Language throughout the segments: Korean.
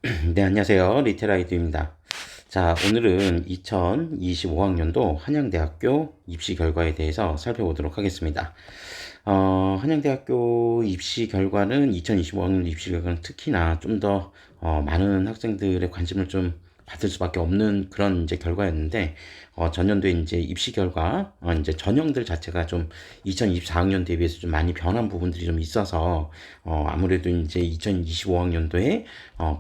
네, 안녕하세요. 리테라이드입니다. 자, 오늘은 2025학년도 한양대학교 입시 결과에 대해서 살펴보도록 하겠습니다. 한양대학교 입시 결과는 2025학년 입시 결과는 특히나 좀 더 많은 학생들의 관심을 좀 받을 수밖에 없는 그런 이제 결과였는데, 전년도에 이제 입시 결과, 이제 전형들 자체가 좀 2024학년 대비해서 좀 많이 변한 부분들이 좀 있어서, 아무래도 이제 2025학년도에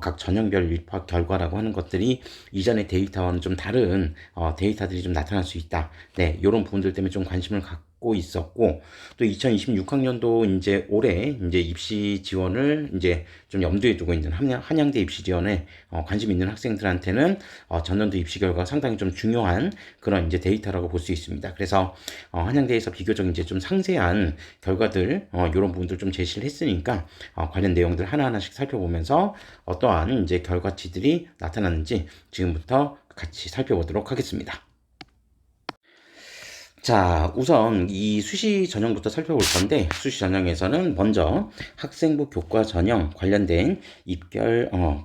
각 전형별 입학 결과라고 하는 것들이 이전의 데이터와는 좀 다른 데이터들이 좀 나타날 수 있다. 네, 이런 부분들 때문에 좀 관심을 갖고 있었고, 또 2026학년도 이제 올해 이제 입시 지원을 이제 좀 염두에 두고 있는 한양대 입시 지원에 관심 있는 학생들한테는 전년도 입시 결과가 상당히 좀 중요한 그런 이제 데이터라고 볼 수 있습니다. 그래서 한양대에서 비교적 이제 좀 상세한 결과들 이런 부분들 좀 제시를 했으니까 관련 내용들 하나하나씩 살펴보면서 어떠한 이제 결과치들이 나타났는지 지금부터 같이 살펴보도록 하겠습니다. 자, 우선 이 수시 전형부터 살펴볼 건데, 수시 전형에서는 먼저 학생부 교과 전형 관련된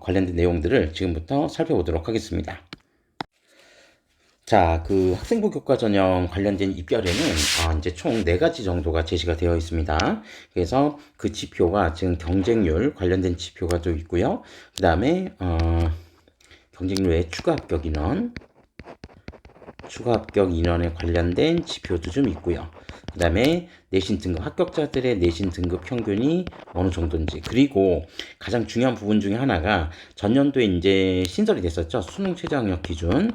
관련된 내용들을 지금부터 살펴보도록 하겠습니다. 자, 그 학생부 교과 전형 관련된 입결에는 이제 총 4가지 정도가 제시가 되어 있습니다. 그래서 그 지표가 지금 경쟁률 관련된 지표가 또 있고요. 그 다음에 경쟁률 외 추가 합격 인원, 추가 합격 인원에 관련된 지표도 좀 있고요. 그 다음에 내신 등급, 합격자들의 내신 등급 평균이 어느 정도인지, 그리고 가장 중요한 부분 중에 하나가 전년도에 이제 신설이 됐었죠. 수능 최저학력 기준.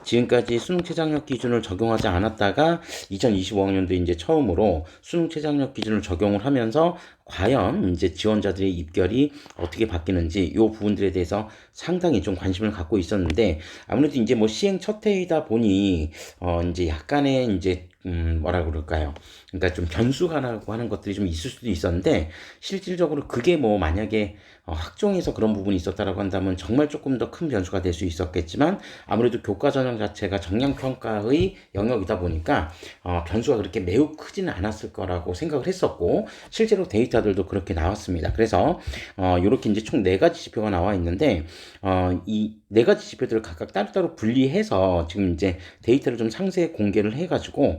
지금까지 수능 최저학력 기준을 적용하지 않았다가 2025학년도에 이제 처음으로 수능 최저학력 기준을 적용을 하면서 과연 이제 지원자들의 입결이 어떻게 바뀌는지 이 부분들에 대해서 상당히 좀 관심을 갖고 있었는데, 아무래도 이제 뭐 시행 첫 해이다 보니 이제 약간의 이제 뭐라 그럴까요? 그러니까 좀 변수가라고 하는 것들이 좀 있을 수도 있었는데, 실질적으로 그게 뭐 만약에 학종에서 그런 부분이 있었다라고 한다면 정말 조금 더 큰 변수가 될 수 있었겠지만, 아무래도 교과 전형 자체가 정량 평가의 영역이다 보니까 변수가 그렇게 매우 크지는 않았을 거라고 생각을 했었고, 실제로 데이터들도 그렇게 나왔습니다. 그래서 이렇게 이제 총 4가지 지표가 나와 있는데, 이 4가지 지표들을 각각 따로따로 분리해서 지금 이제 데이터를 좀 상세히 공개를 해가지고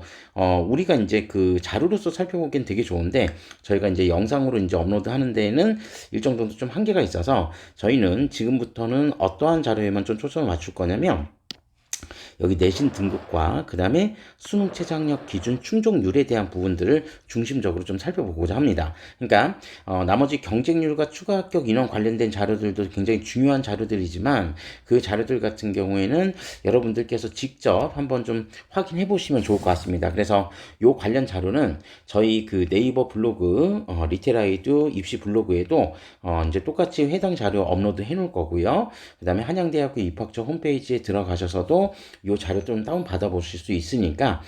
우리가 이제 그 자료로서 살펴보기엔 되게 좋은데, 저희가 이제 영상으로 이제 업로드 하는 데에는 일정 정도 좀 한계가 있어서 저희는 지금부터는 어떠한 자료에만 좀 초점을 맞출 거냐면, 여기 내신 등급과 그 다음에 수능 최저학력 기준 충족률에 대한 부분들을 중심적으로 좀 살펴보고자 합니다. 그러니까 나머지 경쟁률과 추가 합격 인원 관련된 자료들도 굉장히 중요한 자료들이지만, 그 자료들 같은 경우에는 여러분들께서 직접 한번 좀 확인해 보시면 좋을 것 같습니다. 그래서 요 관련 자료는 저희 그 네이버 블로그 리테라이드 입시 블로그에도 이제 똑같이 해당 자료 업로드 해 놓을 거고요. 그 다음에 한양대학교 입학처 홈페이지에 들어가셔서도 요 자료 좀 다운 받아 보실 수 있으니까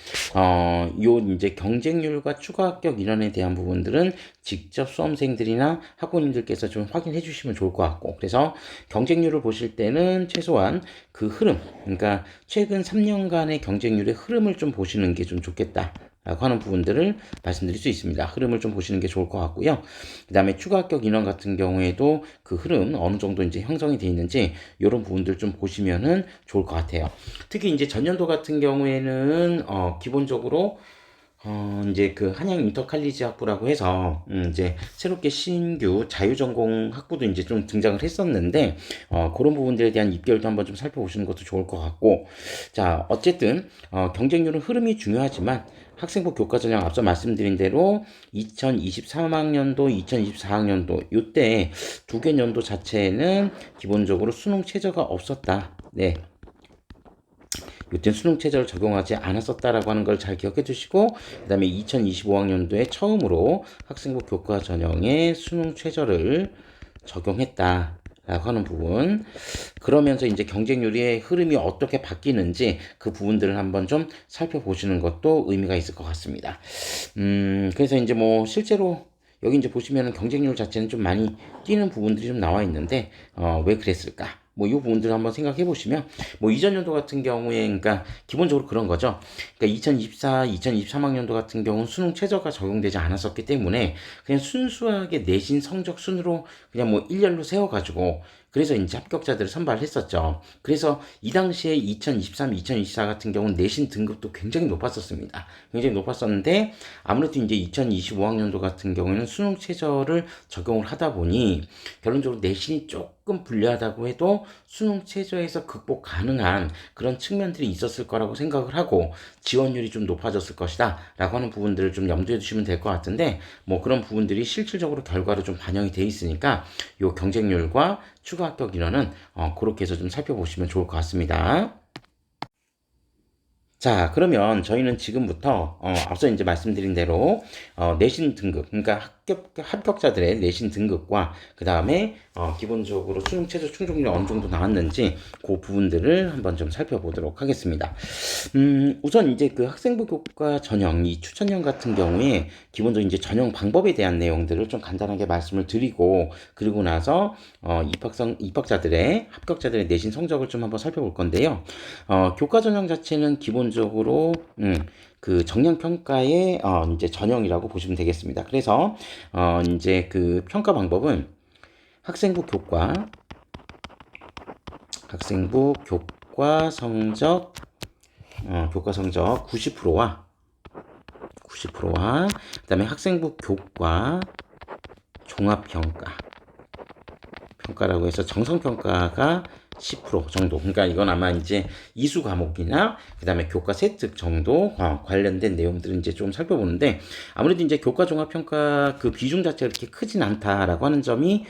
요 이제 경쟁률과 추가 합격 인원에 대한 부분들은 직접 수험생들이나 학부모님들께서 좀 확인해 주시면 좋을 것 같고, 그래서 경쟁률을 보실 때는 최소한 그 흐름, 그러니까 최근 3년간의 경쟁률의 흐름을 좀 보시는 게 좀 좋겠다 라고 하는 부분들을 말씀드릴 수 있습니다. 흐름을 좀 보시는 게 좋을 것 같고요. 그 다음에 추가 합격 인원 같은 경우에도 그 흐름 어느 정도 이제 형성이 되어 있는지 이런 부분들 좀 보시면은 좋을 것 같아요. 특히 이제 전년도 같은 경우에는 기본적으로 이제 그 한양 인터칼리지 학부라고 해서 이제 새롭게 신규 자유전공 학부도 이제 좀 등장을 했었는데, 그런 부분들에 대한 입결도 한번 좀 살펴보시는 것도 좋을 것 같고, 자, 어쨌든 경쟁률은 흐름이 중요하지만 학생부 교과 전형 앞서 말씀드린 대로 2023학년도, 2024학년도 이때 두 개 년도 자체에는 기본적으로 수능 최저가 없었다. 네. 이때 수능 최저를 적용하지 않았었다라고 하는 걸 잘 기억해 두시고, 그 다음에 2025학년도에 처음으로 학생부 교과 전형에 수능 최저를 적용했다 라고 하는 부분, 그러면서 이제 경쟁률의 흐름이 어떻게 바뀌는지 그 부분들을 한번 좀 살펴보시는 것도 의미가 있을 것 같습니다. 그래서 이제 뭐 실제로 여기 이제 보시면은 경쟁률 자체는 좀 많이 뛰는 부분들이 좀 나와 있는데, 왜 그랬을까? 뭐 이 부분들을 한번 생각해 보시면 뭐 이전 연도 같은 경우에 그러니까 기본적으로 그런 거죠. 그러니까 2024, 2023학년도 같은 경우는 수능 최저가 적용되지 않았었기 때문에 그냥 순수하게 내신 성적 순으로 그냥 뭐 일렬로 세워가지고 그래서 이제 합격자들을 선발했었죠. 그래서 이 당시에 2023, 2024 같은 경우는 내신 등급도 굉장히 높았었습니다. 굉장히 높았었는데 아무래도 이제 2025학년도 같은 경우에는 수능 최저를 적용을 하다 보니 결론적으로 내신이 조금 불리하다고 해도 수능 최저에서 극복 가능한 그런 측면들이 있었을 거라고 생각을 하고 지원율이 좀 높아졌을 것이다 라고 하는 부분들을 좀 염두에 두시면 될 것 같은데 뭐 그런 부분들이 실질적으로 결과로 좀 반영이 돼 있으니까 요 경쟁률과 추가 합격 인원은 그렇게 해서 좀 살펴보시면 좋을 것 같습니다. 자, 그러면 저희는 지금부터 앞서 이제 말씀드린 대로 내신 등급, 그러니까 합격자들의 내신 등급과 그 다음에 기본적으로 수능 최저 충족률이 어느 정도 나왔는지 그 부분들을 한번 좀 살펴보도록 하겠습니다. 우선 이제 그 학생부 교과 전형 이 추천형 같은 경우에 기본적으로 이제 전형 방법에 대한 내용들을 좀 간단하게 말씀을 드리고 그리고 나서 입학자들의 합격자들의 내신 성적을 좀 한번 살펴볼 건데요. 교과 전형 자체는 기본적으로 그 정량 평가의 이제 전형이라고 보시면 되겠습니다. 그래서 이제 그 평가 방법은 학생부 교과 성적 교과 성적 90%와 그다음에 학생부 교과 종합평가라고 해서 정성평가가 10% 정도. 그러니까 이건 아마 이제 이수 과목이나 그다음에 교과 세특 정도 관련된 내용들은 이제 좀 살펴보는데 아무래도 이제 교과 종합 평가 그 비중 자체가 그렇게 크진 않다라고 하는 점이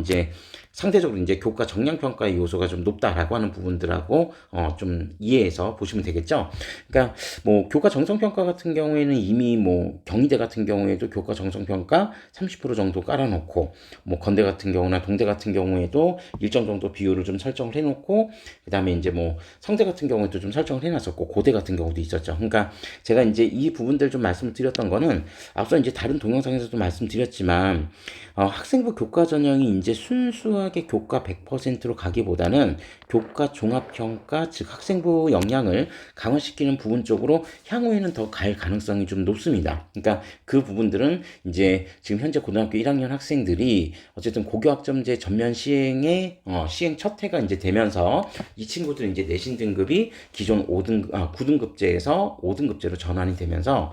이제 상대적으로 이제 교과 정량 평가의 요소가 좀 높다라고 하는 부분들하고 좀 이해해서 보시면 되겠죠. 그러니까 뭐 교과 정성 평가 같은 경우에는 이미 뭐 경희대 같은 경우에도 교과 정성 평가 30% 정도 깔아놓고 뭐 건대 같은 경우나 동대 같은 경우에도 일정 정도 비율을 좀 설정을 해놓고 그다음에 이제 뭐 성대 같은 경우에도 좀 설정을 해놨었고 고대 같은 경우도 있었죠. 그러니까 제가 이제 이 부분들 좀 말씀을 드렸던 거는 앞서 이제 다른 동영상에서도 말씀드렸지만 학생부 교과 전형이 이제 순수하게 교과 100%로 가기보다는 교과 종합평가, 즉 학생부 역량을 강화시키는 부분 쪽으로 향후에는 더 갈 가능성이 좀 높습니다. 그러니까 그 부분들은 이제 지금 현재 고등학교 1학년 학생들이 어쨌든 고교학점제 전면 시행의 시행 첫 해가 이제 되면서 이 친구들은 이제 내신 등급이 기존 9등급제에서 5등급제로 전환이 되면서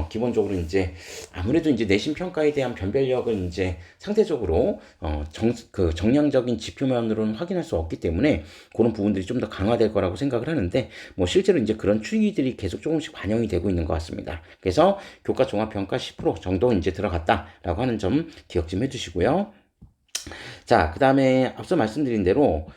기본적으로 이제 아무래도 이제 내신 평가에 대한 변별력은 이제 상대적으로 그 정량적인 지표면으로는 확인할 수 없기 때문에 그런 부분들이 좀 더 강화될 거라고 생각을 하는데 뭐 실제로 이제 그런 추이들이 계속 조금씩 반영이 되고 있는 것 같습니다. 그래서 교과 종합평가 10% 정도 이제 들어갔다라고 하는 점 기억 좀 해주시고요. 자, 그 다음에 앞서 말씀드린 대로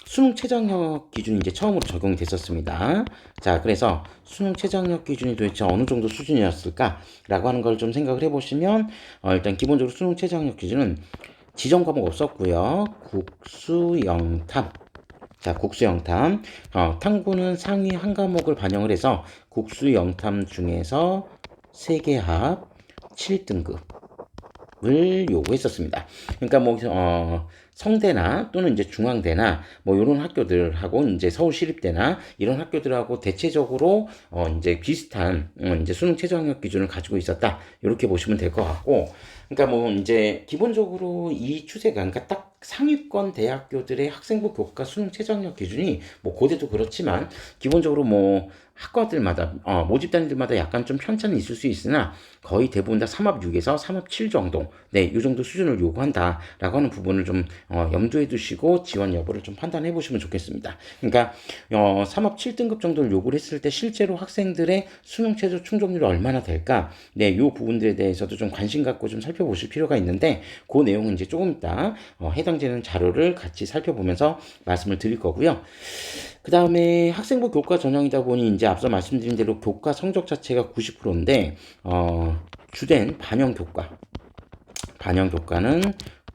수능 최저학력 기준이 이제 처음으로 적용이 됐었습니다. 자, 그래서 수능 최저학력 기준이 도대체 어느 정도 수준이었을까라고 하는 걸 좀 생각을 해보시면 일단 기본적으로 수능 최저학력 기준은 지정 과목 없었고요. 국수영탐. 자, 국수영탐. 탐구는 상위 한 과목을 반영을 해서 국수영탐 중에서 세계합 7등급. 을 요구했었습니다. 그러니까 뭐 성대나 또는 이제 중앙대나 뭐 이런 학교들하고 이제 서울시립대나 이런 학교들하고 대체적으로 이제 비슷한 이제 수능 최저학력 기준을 가지고 있었다 이렇게 보시면 될 것 같고, 그러니까 뭐 이제 기본적으로 이 추세가 그러니까 딱 상위권 대학교들의 학생부 교과 수능 최저학력 기준이 뭐 고대도 그렇지만 기본적으로 뭐 학과들마다 모집 단위들마다 약간 좀 편차는 있을 수 있으나 거의 대부분 다 3합 6에서 3합 7 정도, 네, 이 정도 수준을 요구한다라고 하는 부분을 좀 염두에 두시고 지원 여부를 좀 판단해 보시면 좋겠습니다. 그러니까 3합 7등급 정도를 요구를 했을 때 실제로 학생들의 수능 최저 충족률이 얼마나 될까? 네, 이 부분들에 대해서도 좀 관심 갖고 좀 살펴보실 필요가 있는데 그 내용은 이제 조금 이따 해당되는 자료를 같이 살펴보면서 말씀을 드릴 거고요. 그 다음에 학생부 교과 전형이다 보니 이제 앞서 말씀드린 대로 교과 성적 자체가 90%인데 주된 반영 교과는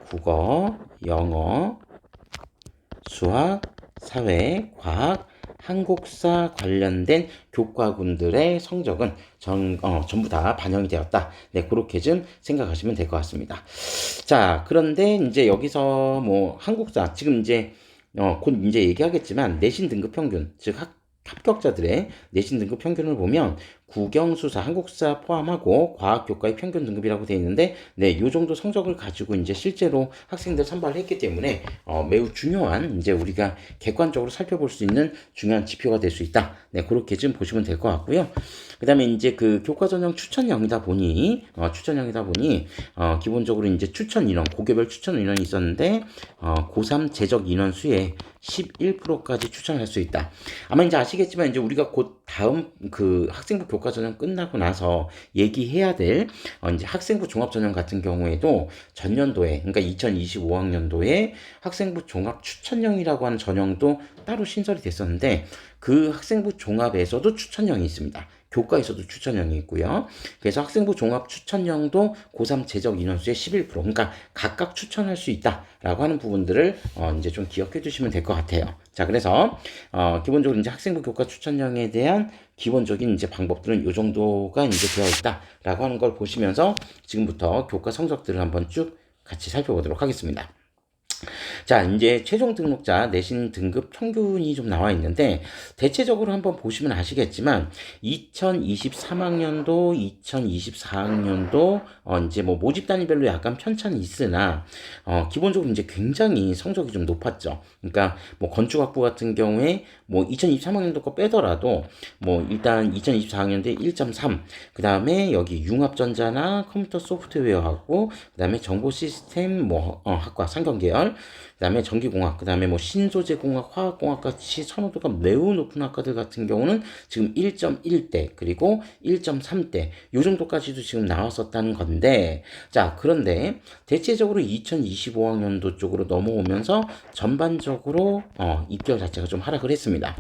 국어, 영어, 수학, 사회, 과학, 한국사 관련된 교과군들의 성적은 전부 다 반영이 되었다. 네, 그렇게 좀 생각하시면 될 것 같습니다. 자, 그런데 이제 여기서 뭐 한국사, 지금 이제 곧 이제 얘기하겠지만 내신 등급 평균, 즉 합격자들의 내신 등급 평균을 보면 국영수사, 한국사 포함하고 과학교과의 평균 등급이라고 되어 있는데, 네, 요 정도 성적을 가지고 이제 실제로 학생들 선발을 했기 때문에 매우 중요한, 이제 우리가 객관적으로 살펴볼 수 있는 중요한 지표가 될 수 있다. 네, 그렇게 좀 보시면 될 것 같고요. 그 다음에 이제 그 교과 전형 추천형이다 보니, 기본적으로 이제 추천 인원, 고교별 추천 인원이 있었는데, 고3 재적 인원 수의 11%까지 추천할 수 있다. 아마 이제 아시겠지만 이제 우리가 곧 다음 그 학생부 교과 전형 끝나고 나서 얘기해야 될 이제 학생부 종합 전형 같은 경우에도 전년도에, 그러니까 2025학년도에 학생부 종합 추천형이라고 하는 전형도 따로 신설이 됐었는데, 그 학생부 종합에서도 추천형이 있습니다. 교과에서도 추천형이 있고요. 그래서 학생부 종합 추천형도 고3 재적 인원수의 11%, 그러니까 각각 추천할 수 있다라고 하는 부분들을 이제 좀 기억해 두시면 될 것 같아요. 자, 그래서 기본적으로 이제 학생부 교과 추천형에 대한 기본적인 이제 방법들은 이 정도가 이제 되어 있다라고 하는 걸 보시면서 지금부터 교과 성적들을 한번 쭉 같이 살펴보도록 하겠습니다. 자, 이제 최종 등록자 내신 등급 평균이 좀 나와 있는데, 대체적으로 한번 보시면 아시겠지만 2023학년도, 2024학년도 이제 뭐 모집 단위별로 약간 편차는 있으나 기본적으로 이제 굉장히 성적이 좀 높았죠. 그러니까 뭐 건축학부 같은 경우에 뭐 2023학년도 거 빼더라도 뭐 일단 2024학년도에 1.3, 그 다음에 여기 융합전자나 컴퓨터 소프트웨어하고, 그 다음에 정보 시스템 뭐 학과 상경계열, 그 다음에 전기공학, 그 다음에 뭐 신소재공학, 화학공학 같이 선호도가 매우 높은 학과들 같은 경우는 지금 1.1대, 그리고 1.3대, 요 정도까지도 지금 나왔었다는 건데, 자, 그런데 대체적으로 2025학년도 쪽으로 넘어오면서 전반적으로 입결 자체가 좀 하락을 했습니다.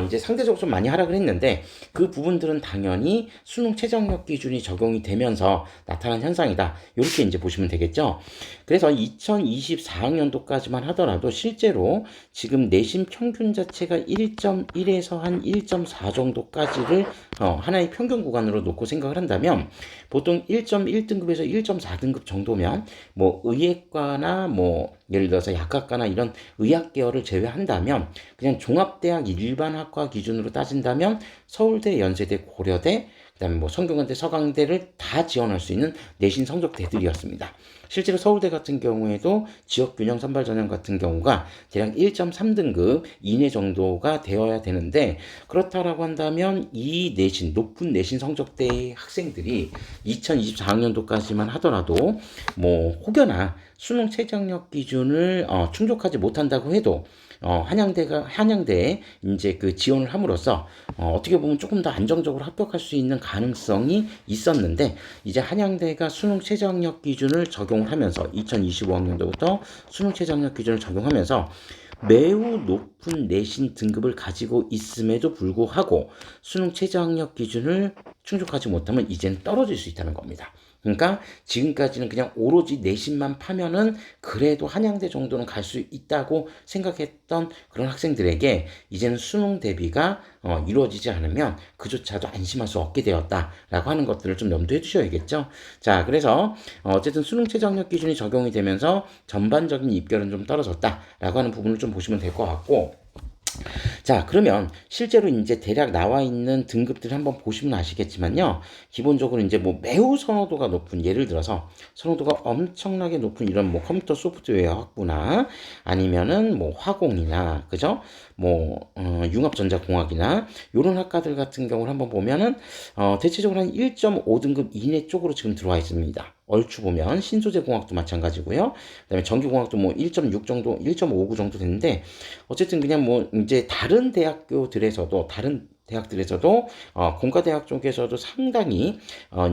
이제 상대적으로 좀 많이 하락을 했는데, 그 부분들은 당연히 수능 최저학력 기준이 적용이 되면서 나타난 현상이다. 이렇게 이제 보시면 되겠죠. 그래서 2024학년도까지만 하더라도 실제로 지금 내신 평균 자체가 1.1에서 한 1.4 정도까지를 하나의 평균 구간으로 놓고 생각을 한다면, 보통 1.1등급에서 1.4등급 정도면 뭐 의예과나 뭐 예를 들어서 약학과나 이런 의학 계열을 제외한다면, 그냥 종합대학 일반학과 기준으로 따진다면 서울대, 연세대, 고려대, 그다음에 뭐 성균관대, 서강대를 다 지원할 수 있는 내신 성적대들이었습니다. 실제로 서울대 같은 경우에도 지역균형 선발 전형 같은 경우가 대략 1.3등급 이내 정도가 되어야 되는데, 그렇다라고 한다면 이 내신, 높은 내신 성적대의 학생들이 2024학년도까지만 하더라도 뭐 혹여나 수능 최저학력 기준을 충족하지 못한다고 해도 한양대에 이제 그 지원을 함으로써 어떻게 보면 조금 더 안정적으로 합격할 수 있는 가능성이 있었는데, 이제 한양대가 수능 최저학력 기준을 적용을 하면서 2025학년도부터 수능 최저학력 기준을 적용하면서 매우 높은 내신 등급을 가지고 있음에도 불구하고 수능 최저학력 기준을 충족하지 못하면 이제는 떨어질 수 있다는 겁니다. 그러니까 지금까지는 그냥 오로지 내신만 파면은 그래도 한양대 정도는 갈 수 있다고 생각했던 그런 학생들에게 이제는 수능 대비가 이루어지지 않으면 그조차도 안심할 수 없게 되었다라고 하는 것들을 좀 염두에 두셔야겠죠. 자, 그래서 어쨌든 수능 최저학력 기준이 적용이 되면서 전반적인 입결은 좀 떨어졌다라고 하는 부분을 좀 보시면 될 것 같고, 자, 그러면 실제로 이제 대략 나와 있는 등급들 한번 보시면 아시겠지만요. 기본적으로 이제 뭐 매우 선호도가 높은, 예를 들어서 선호도가 엄청나게 높은 이런 뭐 컴퓨터 소프트웨어 학부나 아니면은 뭐 화공이나, 그죠? 뭐 융합전자공학이나 요런 학과들 같은 경우를 한번 보면은 대체적으로 한 1.5등급 이내 쪽으로 지금 들어와 있습니다. 얼추 보면 신소재공학도 마찬가지고요. 그다음에 전기공학도 뭐 1.6 정도, 1.59 정도 되는데, 어쨌든 그냥 뭐 이제 다른 대학들에서도 공과대학 쪽에서도 상당히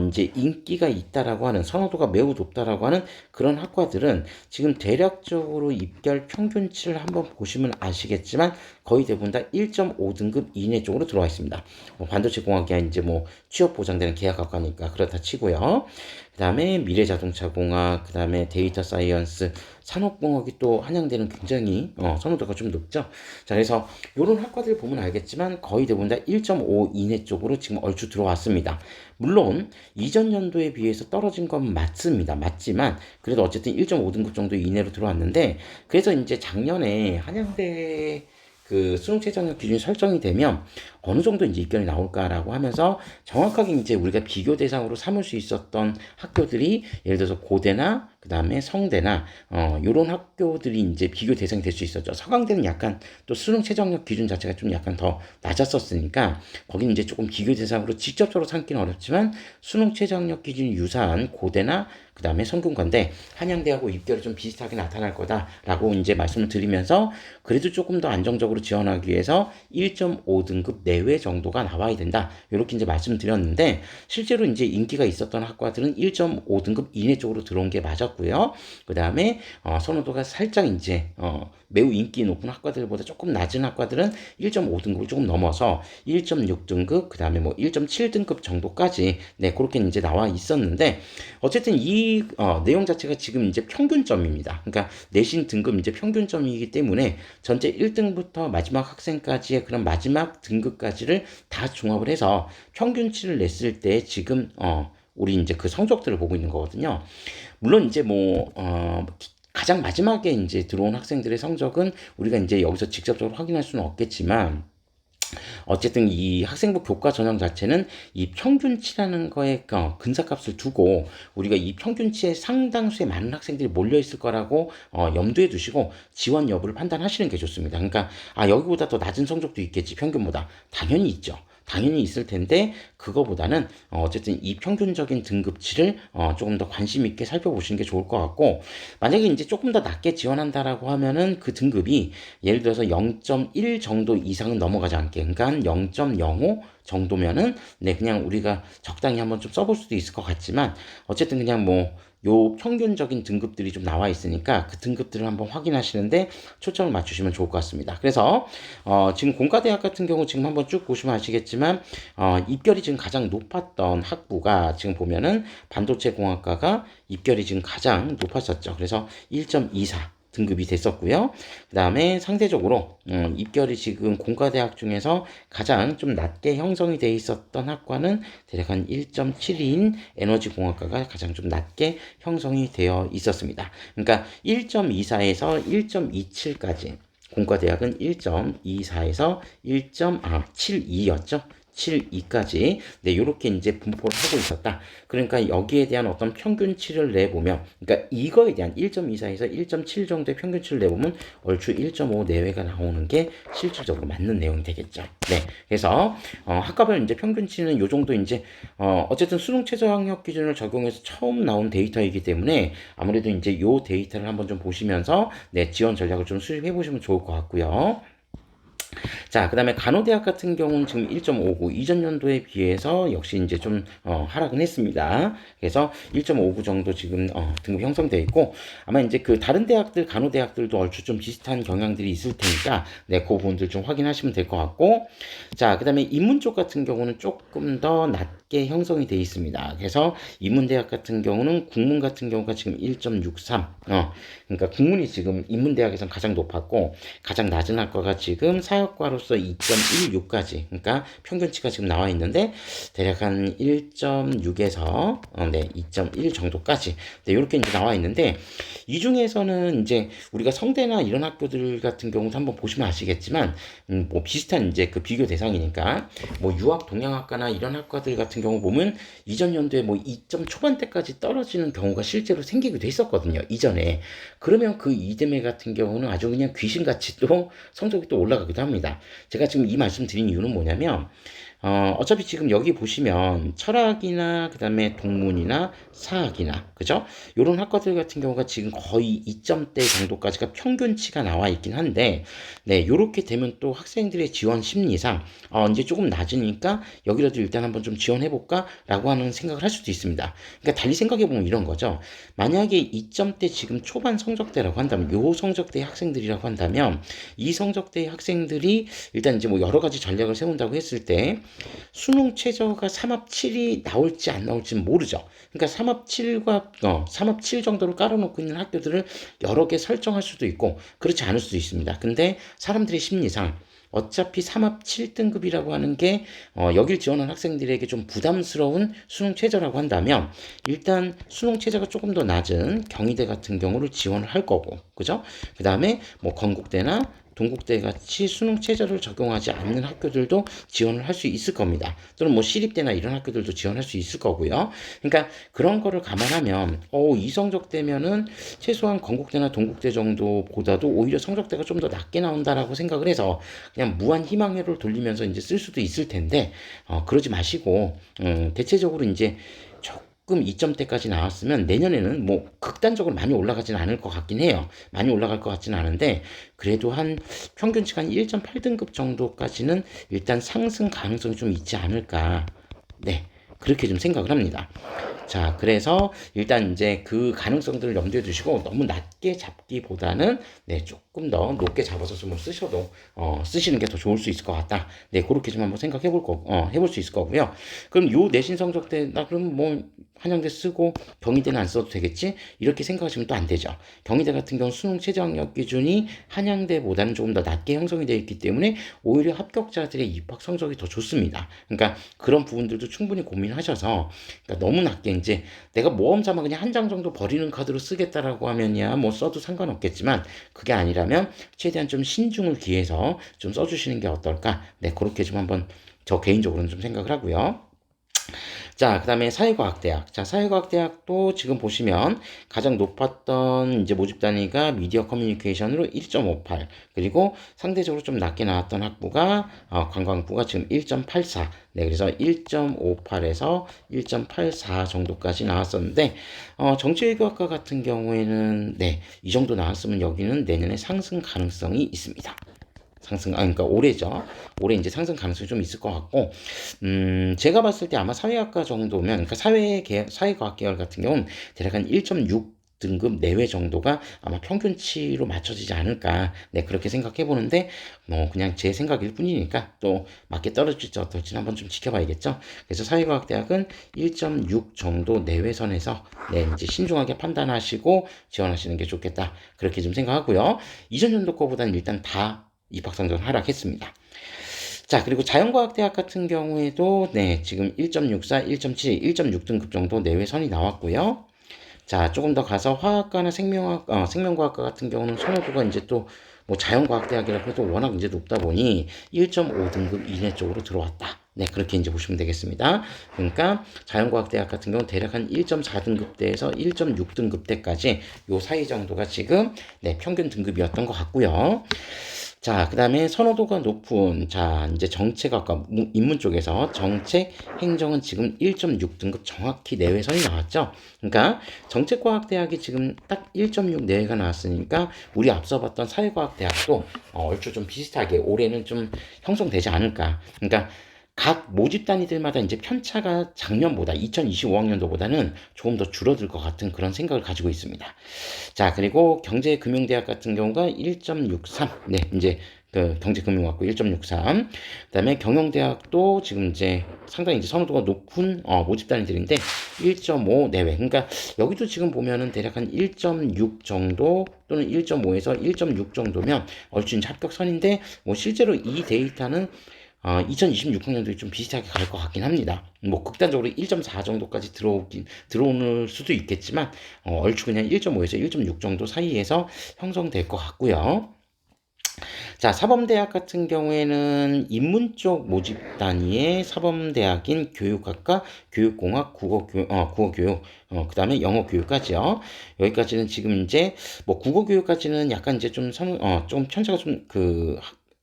이제 인기가 있다라고 하는, 선호도가 매우 높다라고 하는 그런 학과들은 지금 대략적으로 입결 평균치를 한번 보시면 아시겠지만 거의 대부분 다 1.5등급 이내 쪽으로 들어와 있습니다. 반도체 공학이 이제 뭐 취업 보장되는 계약학과니까 그렇다 치고요. 그다음에 미래자동차공학, 그다음에 데이터 사이언스, 산업공학이 또 한양대는 굉장히 선호도가 좀 높죠. 자, 그래서 이런 학과들 보면 알겠지만 거의 대부분 다 1.5 이내 쪽으로 지금 얼추 들어왔습니다. 물론 이전 연도에 비해서 떨어진 건 맞습니다. 맞지만 그래도 어쨌든 1.5등급 정도 이내로 들어왔는데, 그래서 이제 작년에 한양대 그 수능 최저학력 기준이 설정이 되면 어느 정도 이제 입결이 나올까라고 하면서 정확하게 이제 우리가 비교 대상으로 삼을 수 있었던 학교들이 예를 들어서 고대나 그다음에 성대나 요런 학교들이 이제 비교 대상이 될 수 있었죠. 서강대는 약간 또 수능 최저학력 기준 자체가 좀 약간 더 낮았었으니까 거기는 이제 조금 비교 대상으로 직접적으로 삼기는 어렵지만 수능 최저학력 기준이 유사한 고대나 그다음에 성균관대, 한양대하고 입결이 좀 비슷하게 나타날 거다라고 이제 말씀을 드리면서 그래도 조금 더 안정적으로 지원하기 위해서 1.5등급 내외 정도가 나와야 된다. 이렇게 이제 말씀드렸는데 실제로 이제 인기가 있었던 학과들은 1.5등급 이내 쪽으로 들어온 게 맞았고요. 그다음에 선호도가 살짝 이제 매우 인기 높은 학과들보다 조금 낮은 학과들은 1.5등급을 조금 넘어서 1.6등급, 그다음에 뭐 1.7등급 정도까지 그렇게 이제 나와 있었는데 어쨌든 이 내용 자체가 지금 이제 평균점입니다. 그러니까 내신 등급 이제 평균점이기 때문에 전체 1등부터 마지막 학생까지의 그런 마지막 등급까지를 다 종합을 해서 평균치를 냈을 때 지금 우리 이제 그 성적들을 보고 있는 거거든요. 물론 이제 가장 마지막에 이제 들어온 학생들의 성적은 우리가 이제 여기서 직접적으로 확인할 수는 없겠지만 어쨌든 이 학생부 교과 전형 자체는 이 평균치라는 거에 근사값을 두고 우리가 이 평균치에 상당수의 많은 학생들이 몰려 있을 거라고 염두에 두시고 지원 여부를 판단하시는 게 좋습니다. 그러니까 여기보다 더 낮은 성적도 있겠지, 평균보다. 당연히 있죠. 당연히 있을 텐데 그거보다는 어쨌든 이 평균적인 등급치를 조금 더 관심 있게 살펴보시는 게 좋을 것 같고, 만약에 이제 조금 더 낮게 지원한다라고 하면은 그 등급이 예를 들어서 0.1 정도 이상은 넘어가지 않게, 그러니까 0.05 정도면은 그냥 우리가 적당히 한번 좀 써볼 수도 있을 것 같지만 어쨌든 그냥 요 평균적인 등급들이 좀 나와 있으니까 그 등급들을 한번 확인하시는데 초점을 맞추시면 좋을 것 같습니다. 그래서 지금 공과대학 같은 경우 지금 한번 쭉 보시면 아시겠지만 입결이 지금 가장 높았던 학부가 지금 보면은 반도체 공학과가 입결이 지금 가장 높았었죠. 그래서 1.24 등급이 됐었고요. 그 다음에 상대적으로 입결이 지금 공과대학 중에서 가장 좀 낮게 형성이 돼 있었던 학과는 대략 한 1.72인 에너지공학과가 가장 좀 낮게 형성이 되어 있었습니다. 그러니까 1.24에서 1.27까지, 공과대학은 1.24에서 1.72였죠. 72까지 이렇게 이제 분포를 하고 있었다. 그러니까 여기에 대한 어떤 평균치를 내보면, 그러니까 이거에 대한 1.24에서 1.7 정도의 평균치를 내보면 얼추 1.5 내외가 나오는 게 실질적으로 맞는 내용이 되겠죠. 그래서 학과별 이제 평균치는 요 정도 이제 어쨌든 수능 최저 학력 기준을 적용해서 처음 나온 데이터이기 때문에 아무래도 이제 요 데이터를 한번 좀 보시면서 지원 전략을 좀 수립해 보시면 좋을 것 같고요. 자, 그 다음에 간호대학 같은 경우는 지금 1.59, 이전 연도에 비해서 역시 이제 좀 하락은 했습니다. 그래서 1.59 정도 지금 등급 형성되어 있고, 아마 이제 그 다른 대학들, 간호대학들도 얼추 좀 비슷한 경향들이 있을 테니까 그 부분들 좀 확인하시면 될 것 같고, 자, 그 다음에 인문 쪽 같은 경우는 조금 더 낮게 형성이 되어 있습니다. 그래서 인문대학 같은 경우는 국문 같은 경우가 지금 1.63, 그러니까 국문이 지금 인문대학에서는 가장 높았고 가장 낮은 학과가 지금 사학과로서 2.16까지, 그러니까 평균치가 지금 나와 있는데 대략 한 1.6에서 2.1 정도까지 이렇게 이제 나와 있는데, 이 중에서는 이제 우리가 성대나 이런 학교들 같은 경우도 한번 보시면 아시겠지만 비슷한 이제 그 비교 대상이니까 유학 동양학과나 이런 학과들 같은 경우 보면 이전 연도에 2점 초반대까지 떨어지는 경우가 실제로 생기기도 했었거든요, 이전에. 그러면 그 이대매 같은 경우는 아주 그냥 귀신같이 또 성적이 또 올라가기도 합니다. 제가 지금 이 말씀 드린 이유는 뭐냐면 어차피 지금 여기 보시면 철학이나 그 다음에 동문이나 사학이나 그죠? 요런 학과들 같은 경우가 지금 거의 2점대 정도까지가 평균치가 나와 있긴 한데 요렇게 되면 또 학생들의 지원 심리상 이제 조금 낮으니까 여기라도 일단 한번 좀 지원해볼까? 라고 하는 생각을 할 수도 있습니다. 그러니까 달리 생각해보면 이런 거죠. 만약에 2점대 지금 초반 성적대라고 한다면, 요 성적대의 학생들이라고 한다면 이 성적대의 학생들이 일단 이제 여러 가지 전략을 세운다고 했을 때 수능 최저가 3합 7이 나올지 안 나올지는 모르죠. 그러니까 3합 7 정도를 깔아놓고 있는 학교들을 여러 개 설정할 수도 있고 그렇지 않을 수도 있습니다. 근데 사람들의 심리상 어차피 3합 7등급이라고 하는 게 여길 지원한 학생들에게 좀 부담스러운 수능 최저라고 한다면 일단 수능 최저가 조금 더 낮은 경희대 같은 경우를 지원을 할 거고, 그죠? 그 다음에 뭐 건국대나 동국대 같이 수능 최저를 적용하지 않는 학교들도 지원을 할 수 있을 겁니다. 또는 뭐 시립대나 이런 학교들도 지원할 수 있을 거고요. 그러니까 그런 거를 감안하면 이 성적대면은 최소한 건국대나 동국대 정도보다도 오히려 성적대가 좀 더 낮게 나온다라고 생각을 해서 그냥 무한 희망회로를 돌리면서 이제 쓸 수도 있을 텐데 그러지 마시고 대체적으로 이제 조금 2점대까지 나왔으면 내년에는 뭐 극단적으로 많이 올라가지는 않을 것 같긴 해요. 많이 올라갈 것 같지는 않은데 그래도 한 평균치가 한 1.8등급 정도까지는 일단 상승 가능성이 좀 있지 않을까. 네, 그렇게 좀 생각을 합니다. 자, 그래서 일단 이제 그 가능성들을 염두에 두시고 너무 낮게 잡기보다는 네, 조금 더 높게 잡아서 좀 쓰셔도 쓰시는 게 더 좋을 수 있을 것 같다. 네, 그렇게 좀 한번 생각해 해볼 수 있을 거고요. 그럼 요 내신 성적 때 나 그럼 뭐 한양대 쓰고 경희대는 안 써도 되겠지? 이렇게 생각하시면 또 안 되죠. 경희대 같은 경우 수능 최저 학력 기준이 한양대보다는 조금 더 낮게 형성이 되어 있기 때문에 오히려 합격자들의 입학 성적이 더 좋습니다. 그러니까 그런 부분들도 충분히 고민하셔서 그러니까 너무 낮게 이제 내가 모험 삼아 그냥 한 장 정도 버리는 카드로 쓰겠다라고 하면야 뭐 써도 상관없겠지만 그게 아니라면 최대한 좀 신중을 기해서 좀 써주시는 게 어떨까? 네, 그렇게 좀 한번 저 개인적으로는 좀 생각을 하고요. 자, 그 다음에 사회과학대학. 자, 사회과학대학도 지금 보시면 가장 높았던 이제 모집 단위가 미디어 커뮤니케이션으로 1.58. 그리고 상대적으로 좀 낮게 나왔던 학부가, 관광부가 지금 1.84. 네, 그래서 1.58에서 1.84 정도까지 나왔었는데, 정치외교학과 같은 경우에는, 네, 이 정도 나왔으면 여기는 내년에 상승 가능성이 있습니다. 그러니까 올해죠. 올해 이제 상승 가능성이 좀 있을 것 같고, 제가 봤을 때 아마 사회학과 정도면, 그러니까 사회과학 계열 같은 경우는 대략 한 1.6 등급 내외 정도가 아마 평균치로 맞춰지지 않을까. 네, 그렇게 생각해 보는데, 뭐, 그냥 제 생각일 뿐이니까 또 맞게 떨어질지 어떨지는 한번 좀 지켜봐야겠죠. 그래서 사회과학대학은 1.6 정도 내외선에서, 네, 이제 신중하게 판단하시고 지원하시는 게 좋겠다. 그렇게 좀 생각하고요. 이전 연도 거보다는 일단 다 입학 성적 하락했습니다. 자, 그리고 자연과학대학 같은 경우에도 네, 지금 1.64, 1.7, 1.6등급 정도 내외 선이 나왔고요. 자, 조금 더 가서 화학과나 생명과학과 같은 경우는 선호도가 이제 또 뭐 자연과학대학이라고 해도 워낙 이제 높다 보니 1.5등급 이내 쪽으로 들어왔다. 네, 그렇게 이제 보시면 되겠습니다. 그러니까 자연과학대학 같은 경우는 대략 한 1.4등급대에서 1.6등급대까지 요 사이 정도가 지금 네, 평균 등급이었던 것 같고요. 자, 그 다음에 선호도가 높은, 자, 이제 정책학과, 인문 쪽에서 정책, 행정은 지금 1.6등급 정확히 내외선이 나왔죠. 그러니까 정책과학대학이 지금 딱 1.6 내외가 나왔으니까 우리 앞서 봤던 사회과학대학도 얼추 좀 비슷하게 올해는 좀 형성되지 않을까. 그러니까 각 모집 단위들마다 이제 편차가 작년보다 2025학년도보다는 조금 더 줄어들 것 같은 그런 생각을 가지고 있습니다. 자, 그리고 경제금융대학 같은 경우가 1.63. 네, 이제 그 경제금융학부 1.63. 그다음에 경영대학도 지금 이제 상당히 이제 선호도가 높은 모집 단위들인데 1.5 내외. 그러니까 여기도 지금 보면은 대략 한 1.6 정도 또는 1.5에서 1.6 정도면 얼추 이제 합격선인데 뭐 실제로 이 데이터는 2026학년도에 좀 비슷하게 갈 것 같긴 합니다. 뭐 극단적으로 1.4 정도까지 들어올 수도 있겠지만 얼추 그냥 1.5에서 1.6 정도 사이에서 형성될 것 같고요. 자, 사범대학 같은 경우에는 인문 쪽 모집 단위의 사범대학인 교육학과, 교육공학, 국어교육, 그 다음에 영어교육까지요. 여기까지는 지금 이제 뭐 국어교육까지는 약간 이제 좀 편차가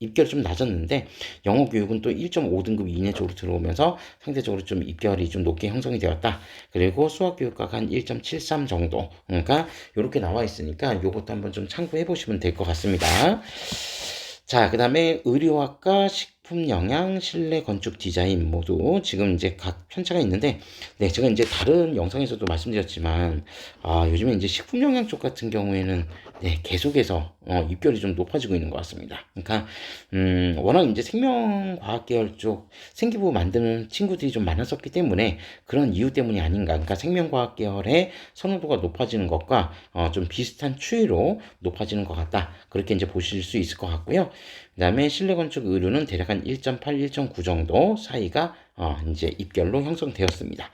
입결이 좀 낮았는데 영어 교육은 또 1.5등급 이내 쪽으로 들어오면서 상대적으로 좀 입결이 좀 높게 형성이 되었다. 그리고 수학 교육과가 한 1.73 정도. 그러니까 이렇게 나와 있으니까 이것도 한번 좀 참고해 보시면 될 것 같습니다. 자, 그 다음에 의료학과, 식품영양, 실내 건축 디자인 모두 지금 이제 각 편차가 있는데, 네, 제가 이제 다른 영상에서도 말씀드렸지만, 요즘에 이제 식품영양 쪽 같은 경우에는 네, 계속해서 입결이 좀 높아지고 있는 것 같습니다. 그러니까 워낙 이제 생명과학 계열 쪽 생기부 만드는 친구들이 좀 많았었기 때문에 그런 이유 때문이 아닌가. 그러니까 생명과학 계열의 선호도가 높아지는 것과 좀 비슷한 추이로 높아지는 것 같다. 그렇게 이제 보실 수 있을 것 같고요. 그다음에 실내건축 의료는 대략 한 1.8, 1.9 정도 사이가 이제 입결로 형성되었습니다.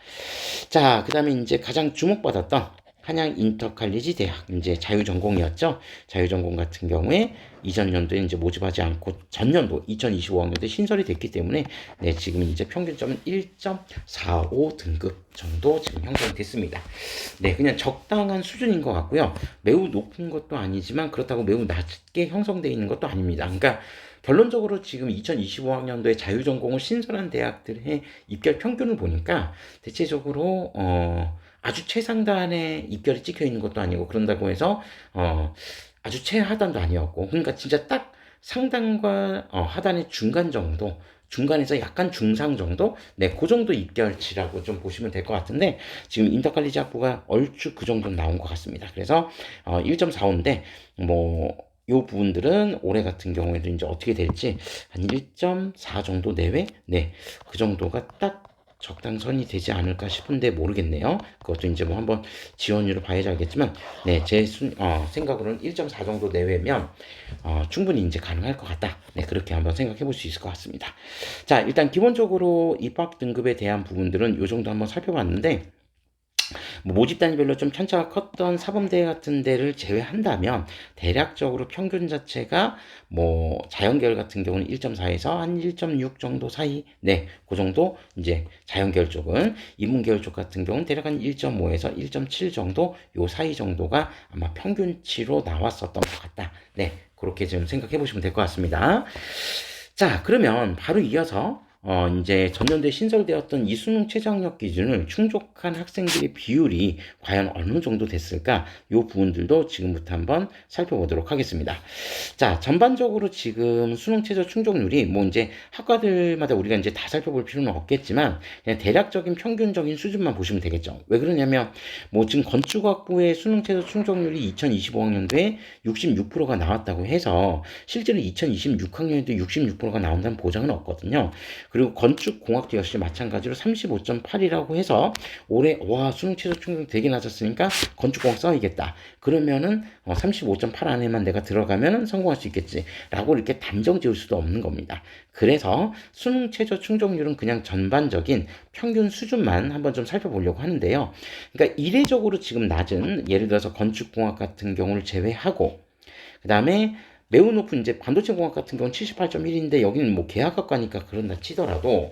자, 그다음에 이제 가장 주목받았던 한양 인터칼리지 대학 이제 자유전공이었죠. 자유전공 같은 경우에 이전 연도에 이제 모집하지 않고 전년도 2025학년도에 신설이 됐기 때문에 네, 지금 이제 평균점은 1.45 등급 정도 지금 형성됐습니다. 네, 그냥 적당한 수준인 것 같고요. 매우 높은 것도 아니지만 그렇다고 매우 낮게 형성되어 있는 것도 아닙니다. 그러니까 결론적으로 지금 2025학년도에 자유전공을 신설한 대학들의 입결 평균을 보니까 대체적으로 아주 최상단에 입결이 찍혀 있는 것도 아니고 그런다고 해서 아주 최하단도 아니었고 그러니까 진짜 딱 상단과 하단의 중간 정도 중간에서 약간 중상 정도? 네, 그 정도 입결치라고 좀 보시면 될 것 같은데, 지금 인터칼리지 학부가 얼추 그 정도 나온 것 같습니다. 그래서, 1.45인데, 뭐, 요 부분들은 올해 같은 경우에도 이제 어떻게 될지, 한 1.4 정도 내외? 네, 그 정도가 딱 적당선이 되지 않을까 싶은데 모르겠네요. 그것도 이제 뭐 한번 지원율을 봐야지 알겠지만, 네, 생각으로는 1.4 정도 내외면, 충분히 이제 가능할 것 같다. 네, 그렇게 한번 생각해 볼 수 있을 것 같습니다. 자, 일단 기본적으로 입학 등급에 대한 부분들은 요 정도 한번 살펴봤는데, 뭐 모집 단위별로 좀 편차가 컸던 사범대 같은 데를 제외한다면 대략적으로 평균 자체가 뭐 자연계열 같은 경우는 1.4에서 한 1.6 정도 사이, 네, 그 정도 이제 자연계열 쪽은 인문계열 쪽 같은 경우는 대략 한 1.5에서 1.7 정도 요 사이 정도가 아마 평균치로 나왔었던 것 같다. 네, 그렇게 좀 생각해 보시면 될 것 같습니다. 자, 그러면 바로 이어서 이제 전년도에 신설되었던 이 수능 최저학력 기준을 충족한 학생들의 비율이 과연 어느 정도 됐을까? 이 부분들도 지금부터 한번 살펴보도록 하겠습니다. 자, 전반적으로 지금 수능 최저 충족률이 뭐 이제 학과들마다 우리가 이제 다 살펴볼 필요는 없겠지만 그냥 대략적인 평균적인 수준만 보시면 되겠죠. 왜 그러냐면 뭐 지금 건축학부의 수능 최저 충족률이 2025학년도에 66%가 나왔다고 해서 실제로 2026학년에도 66%가 나온다는 보장은 없거든요. 그리고 건축공학도 역시 마찬가지로 35.8이라고 해서 올해 와 수능 최저 충족 되게 낮았으니까 건축공학 써야겠다. 그러면은 35.8 안에만 내가 들어가면 성공할 수 있겠지라고 이렇게 단정 지을 수도 없는 겁니다. 그래서 수능 최저 충족률은 그냥 전반적인 평균 수준만 한번 좀 살펴보려고 하는데요. 그러니까 이례적으로 지금 낮은 예를 들어서 건축공학 같은 경우를 제외하고 그 다음에 매우 높은 이제 반도체 공학 같은 경우는 78.1인데 여기는 뭐 계약학과니까 그런다 치더라도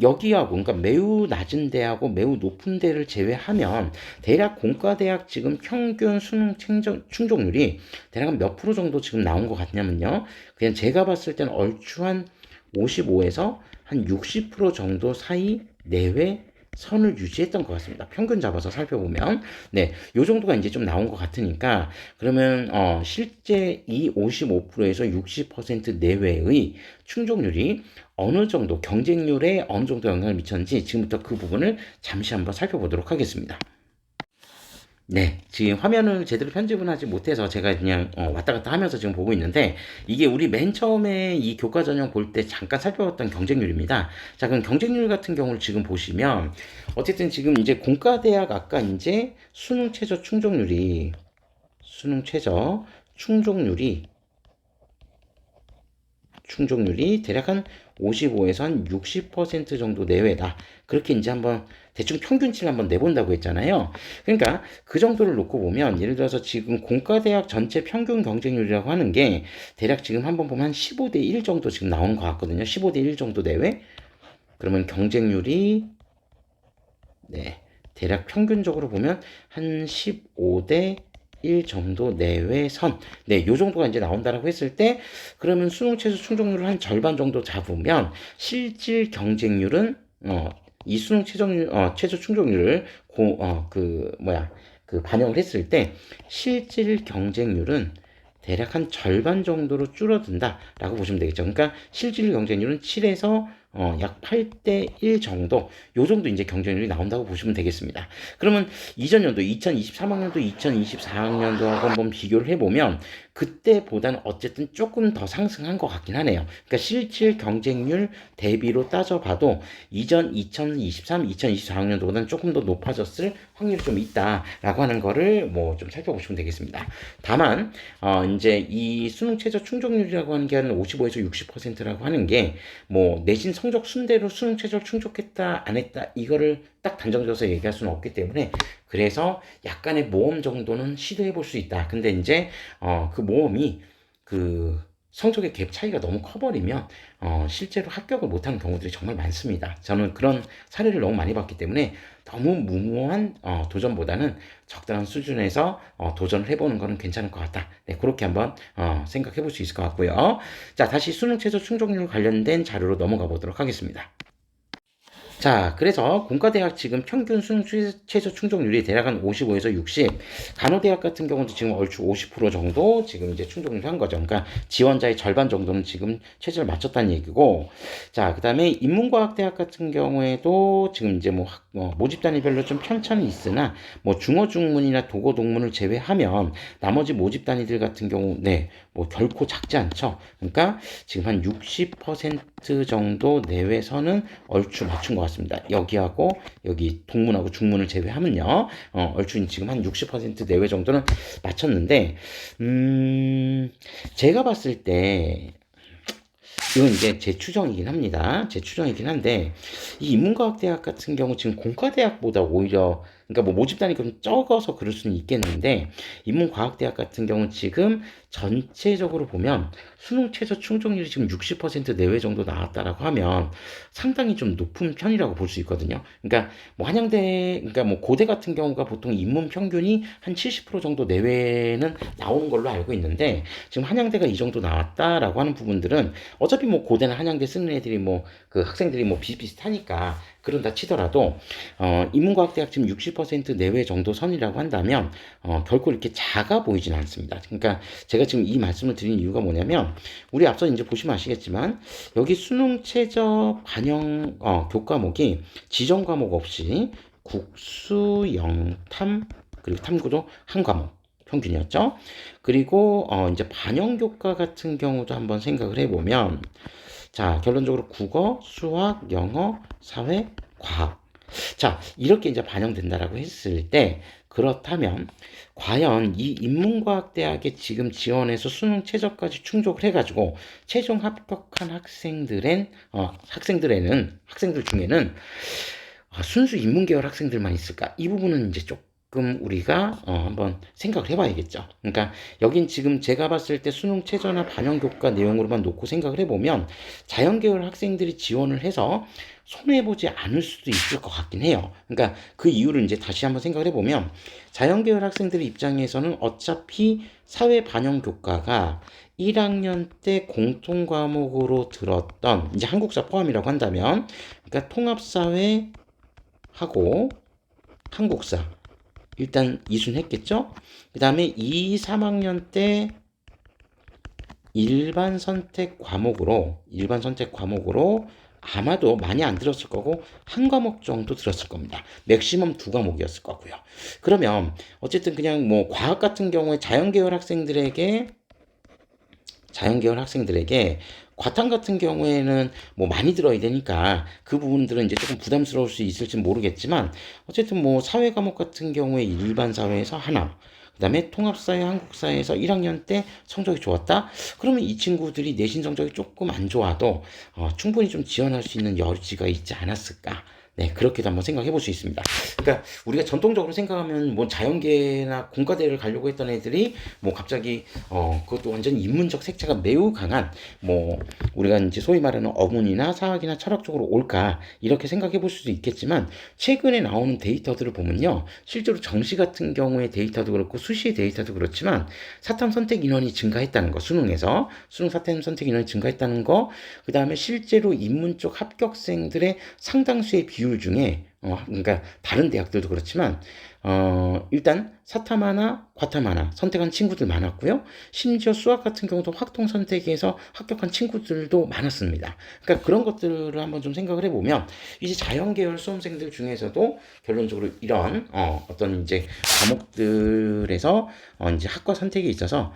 여기하고 그러니까 매우 낮은 데하고 매우 높은 데를 제외하면 대략 공과대학 지금 평균 수능 충족률이 대략 몇 프로 정도 지금 나온 것 같냐면요. 그냥 제가 봤을 때는 얼추 한 55에서 한 60% 정도 사이 내외 선을 유지했던 것 같습니다. 평균 잡아서 살펴보면 네, 요 정도가 이제 좀 나온 것 같으니까 그러면 실제 이 55%에서 60% 내외의 충족률이 어느 정도 경쟁률에 어느 정도 영향을 미쳤는지 지금부터 그 부분을 잠시 한번 살펴보도록 하겠습니다. 네, 지금 화면을 제대로 편집은 하지 못해서 제가 그냥 왔다 갔다 하면서 지금 보고 있는데 이게 우리 맨 처음에 이 교과 전형 볼 때 잠깐 살펴봤던 경쟁률입니다. 자, 그럼 경쟁률 같은 경우를 지금 보시면 어쨌든 지금 이제 공과대학 아까 이제 수능 최저 충족률이 대략 한 55에서 한 60% 정도 내외다. 그렇게 이제 한번 대충 평균치를 한번 내본다고 했잖아요. 그러니까 그 정도를 놓고 보면 예를 들어서 지금 공과대학 전체 평균 경쟁률이라고 하는 게 대략 지금 한번 보면 한 15대 1 정도 지금 나오는 것 같거든요. 15대 1 정도 내외. 그러면 경쟁률이 네, 대략 평균적으로 보면 한 15대 1 정도 내외선. 네, 요 정도가 이제 나온다라고 했을 때, 그러면 수능 최저 충족률을 한 절반 정도 잡으면, 실질 경쟁률은, 이 수능 최저 충족률을 반영을 했을 때, 실질 경쟁률은 대략 한 절반 정도로 줄어든다라고 보시면 되겠죠. 그러니까 실질 경쟁률은 7에서 약 8대 1 정도, 요 정도 이제 경쟁률이 나온다고 보시면 되겠습니다. 그러면 이전 연도 2023학년도, 2024학년도하고 한번 비교를 해보면 그때보다는 어쨌든 조금 더 상승한 것 같긴 하네요. 그러니까 실질 경쟁률 대비로 따져봐도 이전 2023, 2024학년도보다는 조금 더 높아졌을 확률이 좀 있다라고 하는 거를 뭐 좀 살펴보시면 되겠습니다. 다만 이제 이 수능 최저 충족률이라고 하는 게 한 55에서 60%라고 하는 게 뭐 내신 성적 순대로 수능 최저를 충족했다 안 했다 이거를 딱 단정져서 얘기할 수는 없기 때문에, 그래서 약간의 모험 정도는 시도해 볼 수 있다. 근데 이제 그 모험이 그 성적의 갭 차이가 너무 커버리면 실제로 합격을 못하는 경우들이 정말 많습니다. 저는 그런 사례를 너무 많이 봤기 때문에 너무 무모한 도전보다는 적당한 수준에서 도전을 해보는 거는 괜찮을 것 같다. 네, 그렇게 한번 생각해 볼 수 있을 것 같고요. 자, 다시 수능 최저 충족률 관련된 자료로 넘어가 보도록 하겠습니다. 자, 그래서 공과대학 지금 평균 수능 최저 충족률이 대략 한 55에서 60, 간호대학 같은 경우도 지금 얼추 50% 정도 지금 이제 충족률 한 거죠. 그러니까 지원자의 절반 정도는 지금 최저를 맞췄다는 얘기고, 자, 그 다음에 인문과학대학 같은 경우에도 지금 이제 모집 단위별로 좀 편차는 있으나, 뭐 중어 중문이나 독어 동문을 제외하면 나머지 모집 단위들 같은 경우, 네, 뭐 결코 작지 않죠. 그러니까 지금 한 60% 정도 내외선은 얼추 맞춘 것 같습니다. 여기하고 여기 동문하고 중문을 제외하면요, 얼추 지금 한 60% 내외 정도는 맞췄는데, 제가 봤을 때 이건 이제 제 추정이긴 합니다. 제 추정이긴 한데, 이 인문과학대학 같은 경우 지금 공과대학보다 오히려, 그러니까 뭐 모집 단위가 좀 적어서 그럴 수는 있겠는데, 인문과학대학 같은 경우는 지금 전체적으로 보면 수능 최저 충족률이 지금 60% 내외 정도 나왔다라고 하면 상당히 좀 높은 편이라고 볼 수 있거든요. 그러니까 뭐 한양대, 그러니까 뭐 고대 같은 경우가 보통 인문 평균이 한 70% 정도 내외는 나오는 걸로 알고 있는데, 지금 한양대가 이 정도 나왔다라고 하는 부분들은 어차피 뭐 고대나 한양대 쓰는 애들이 뭐 그 학생들이 뭐 비슷비슷하니까 그런다 치더라도 인문과학대학 지금 60% 내외 정도 선이라고 한다면 결코 이렇게 작아 보이진 않습니다. 그러니까 제가 지금 이 말씀을 드린 이유가 뭐냐면, 우리 앞서 이제 보시면 아시겠지만 여기 수능 최저 반영 교과목이 지정 과목 없이 국수, 영탐, 그리고 탐구도 한 과목 평균이었죠. 그리고 이제 반영 교과 같은 경우도 한번 생각을 해보면, 자, 결론적으로 국어, 수학, 영어, 사회, 과학. 자, 이렇게 이제 반영된다라고 했을 때, 그렇다면 과연 이 인문과학대학에 지금 지원해서 수능 최저까지 충족을 해가지고 최종 합격한 학생들 중에는 순수 인문계열 학생들만 있을까? 이 부분은 이제 조금 우리가 한번 생각을 해봐야겠죠. 그러니까 여긴 지금 제가 봤을 때 수능 최저나 반영교과 내용으로만 놓고 생각을 해보면 자연계열 학생들이 지원을 해서 손해보지 않을 수도 있을 것 같긴 해요. 그러니까 그 이유를 이제 다시 한번 생각을 해보면, 자연계열 학생들 입장에서는 어차피 사회 반영 교과가 1학년 때 공통 과목으로 들었던, 이제 한국사 포함이라고 한다면, 그러니까 통합사회 하고 한국사 일단 이순했겠죠. 그 다음에 2, 3학년 때 일반 선택 과목으로 아마도 많이 안 들었을 거고 한 과목 정도 들었을 겁니다. 맥시멈 두 과목이었을 거고요. 그러면 어쨌든 그냥 뭐 과학 같은 경우에 자연계열 학생들에게 과탐 같은 경우에는 뭐 많이 들어야 되니까 그 부분들은 이제 조금 부담스러울 수 있을지 모르겠지만, 어쨌든 뭐 사회 과목 같은 경우에 일반 사회에서 하나, 그다음에 통합사회 한국사에서 1학년 때 성적이 좋았다. 그러면 이 친구들이 내신 성적이 조금 안 좋아도 충분히 좀 지원할 수 있는 여지가 있지 않았을까. 네, 그렇게도 한번 생각해 볼 수 있습니다. 그러니까 우리가 전통적으로 생각하면 뭐 자연계나 공과대를 가려고 했던 애들이 뭐 갑자기 그것도 완전 인문적 색채가 매우 강한 뭐 우리가 이제 소위 말하는 어문이나 사학이나 철학 쪽으로 올까, 이렇게 생각해 볼 수도 있겠지만, 최근에 나오는 데이터들을 보면요, 실제로 정시 같은 경우에 데이터도 그렇고 수시의 데이터도 그렇지만 사탐 선택 인원이 증가했다는 거, 수능 사탐 선택 인원이 증가했다는 거, 그 다음에 실제로 인문 쪽 합격생들의 상당수의 비율 중에 그러니까 다른 대학들도 그렇지만 일단 사탐하나 과탐하나 선택한 친구들 많았고요. 심지어 수학 같은 경우도 확통 선택에서 합격한 친구들도 많았습니다. 그러니까 그런 것들을 한번 좀 생각을 해보면 이제 자연계열 수험생들 중에서도 결론적으로 이런 어떤 이제 과목들에서 이제 학과 선택에 있어서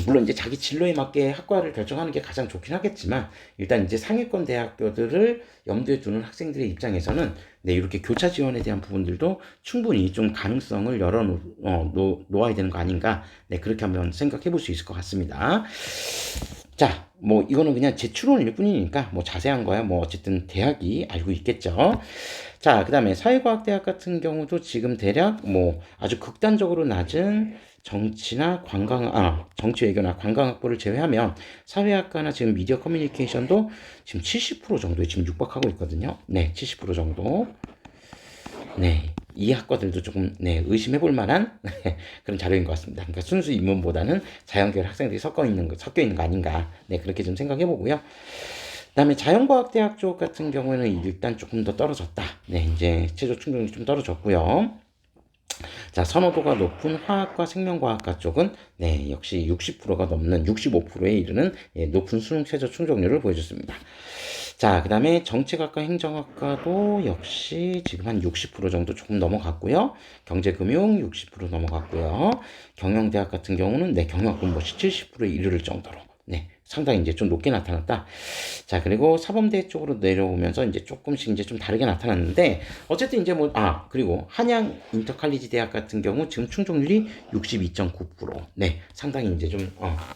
물론 이제 자기 진로에 맞게 학과를 결정하는 게 가장 좋긴 하겠지만 일단 이제 상위권 대학교들을 염두에 두는 학생들의 입장에서는 네, 이렇게 교차 지원에 대한 부분들도 충분히 좀 가능성을 놓아야 되는 거 아닌가. 네, 그렇게 한번 생각해 볼 수 있을 것 같습니다. 자, 뭐 이거는 그냥 제 추론일 뿐이니까 뭐 자세한 거야 뭐 어쨌든 대학이 알고 있겠죠. 자, 그다음에 사회과학대학 같은 경우도 지금 대략 뭐 아주 극단적으로 낮은 정치 외교나 관광학부를 제외하면 사회학과나 지금 미디어 커뮤니케이션도 지금 70% 정도에 지금 육박하고 있거든요. 네, 70% 정도. 네, 이 학과들도 조금 네, 의심해 볼 만한 그런 자료인 것 같습니다. 그러니까 순수 인문보다는 자연계열 학생들이 섞여 있는 거 아닌가. 네, 그렇게 좀 생각해 보고요. 그다음에 자연과학대학 쪽 같은 경우에는 일단 조금 더 떨어졌다. 네, 이제 최저 충족이 좀 떨어졌고요. 자, 선호도가 높은 화학과 생명과학과 쪽은 네, 역시 60%가 넘는 65%에 이르는 예, 높은 수능 최저 충족률을 보여줬습니다. 자, 그 다음에 정책학과 행정학과도 역시 지금 한 60% 정도 조금 넘어갔고요. 경제금융 60% 넘어갔고요. 경영대학 같은 경우는 네, 경영학부모시 70%에 이르를 정도로 네, 상당히 이제 좀 높게 나타났다. 자, 그리고 사범대 쪽으로 내려오면서 이제 조금씩 이제 좀 다르게 나타났는데, 어쨌든 이제 뭐, 그리고 한양 인터칼리지 대학 같은 경우 지금 충족률이 62.9%. 네, 상당히 이제 좀,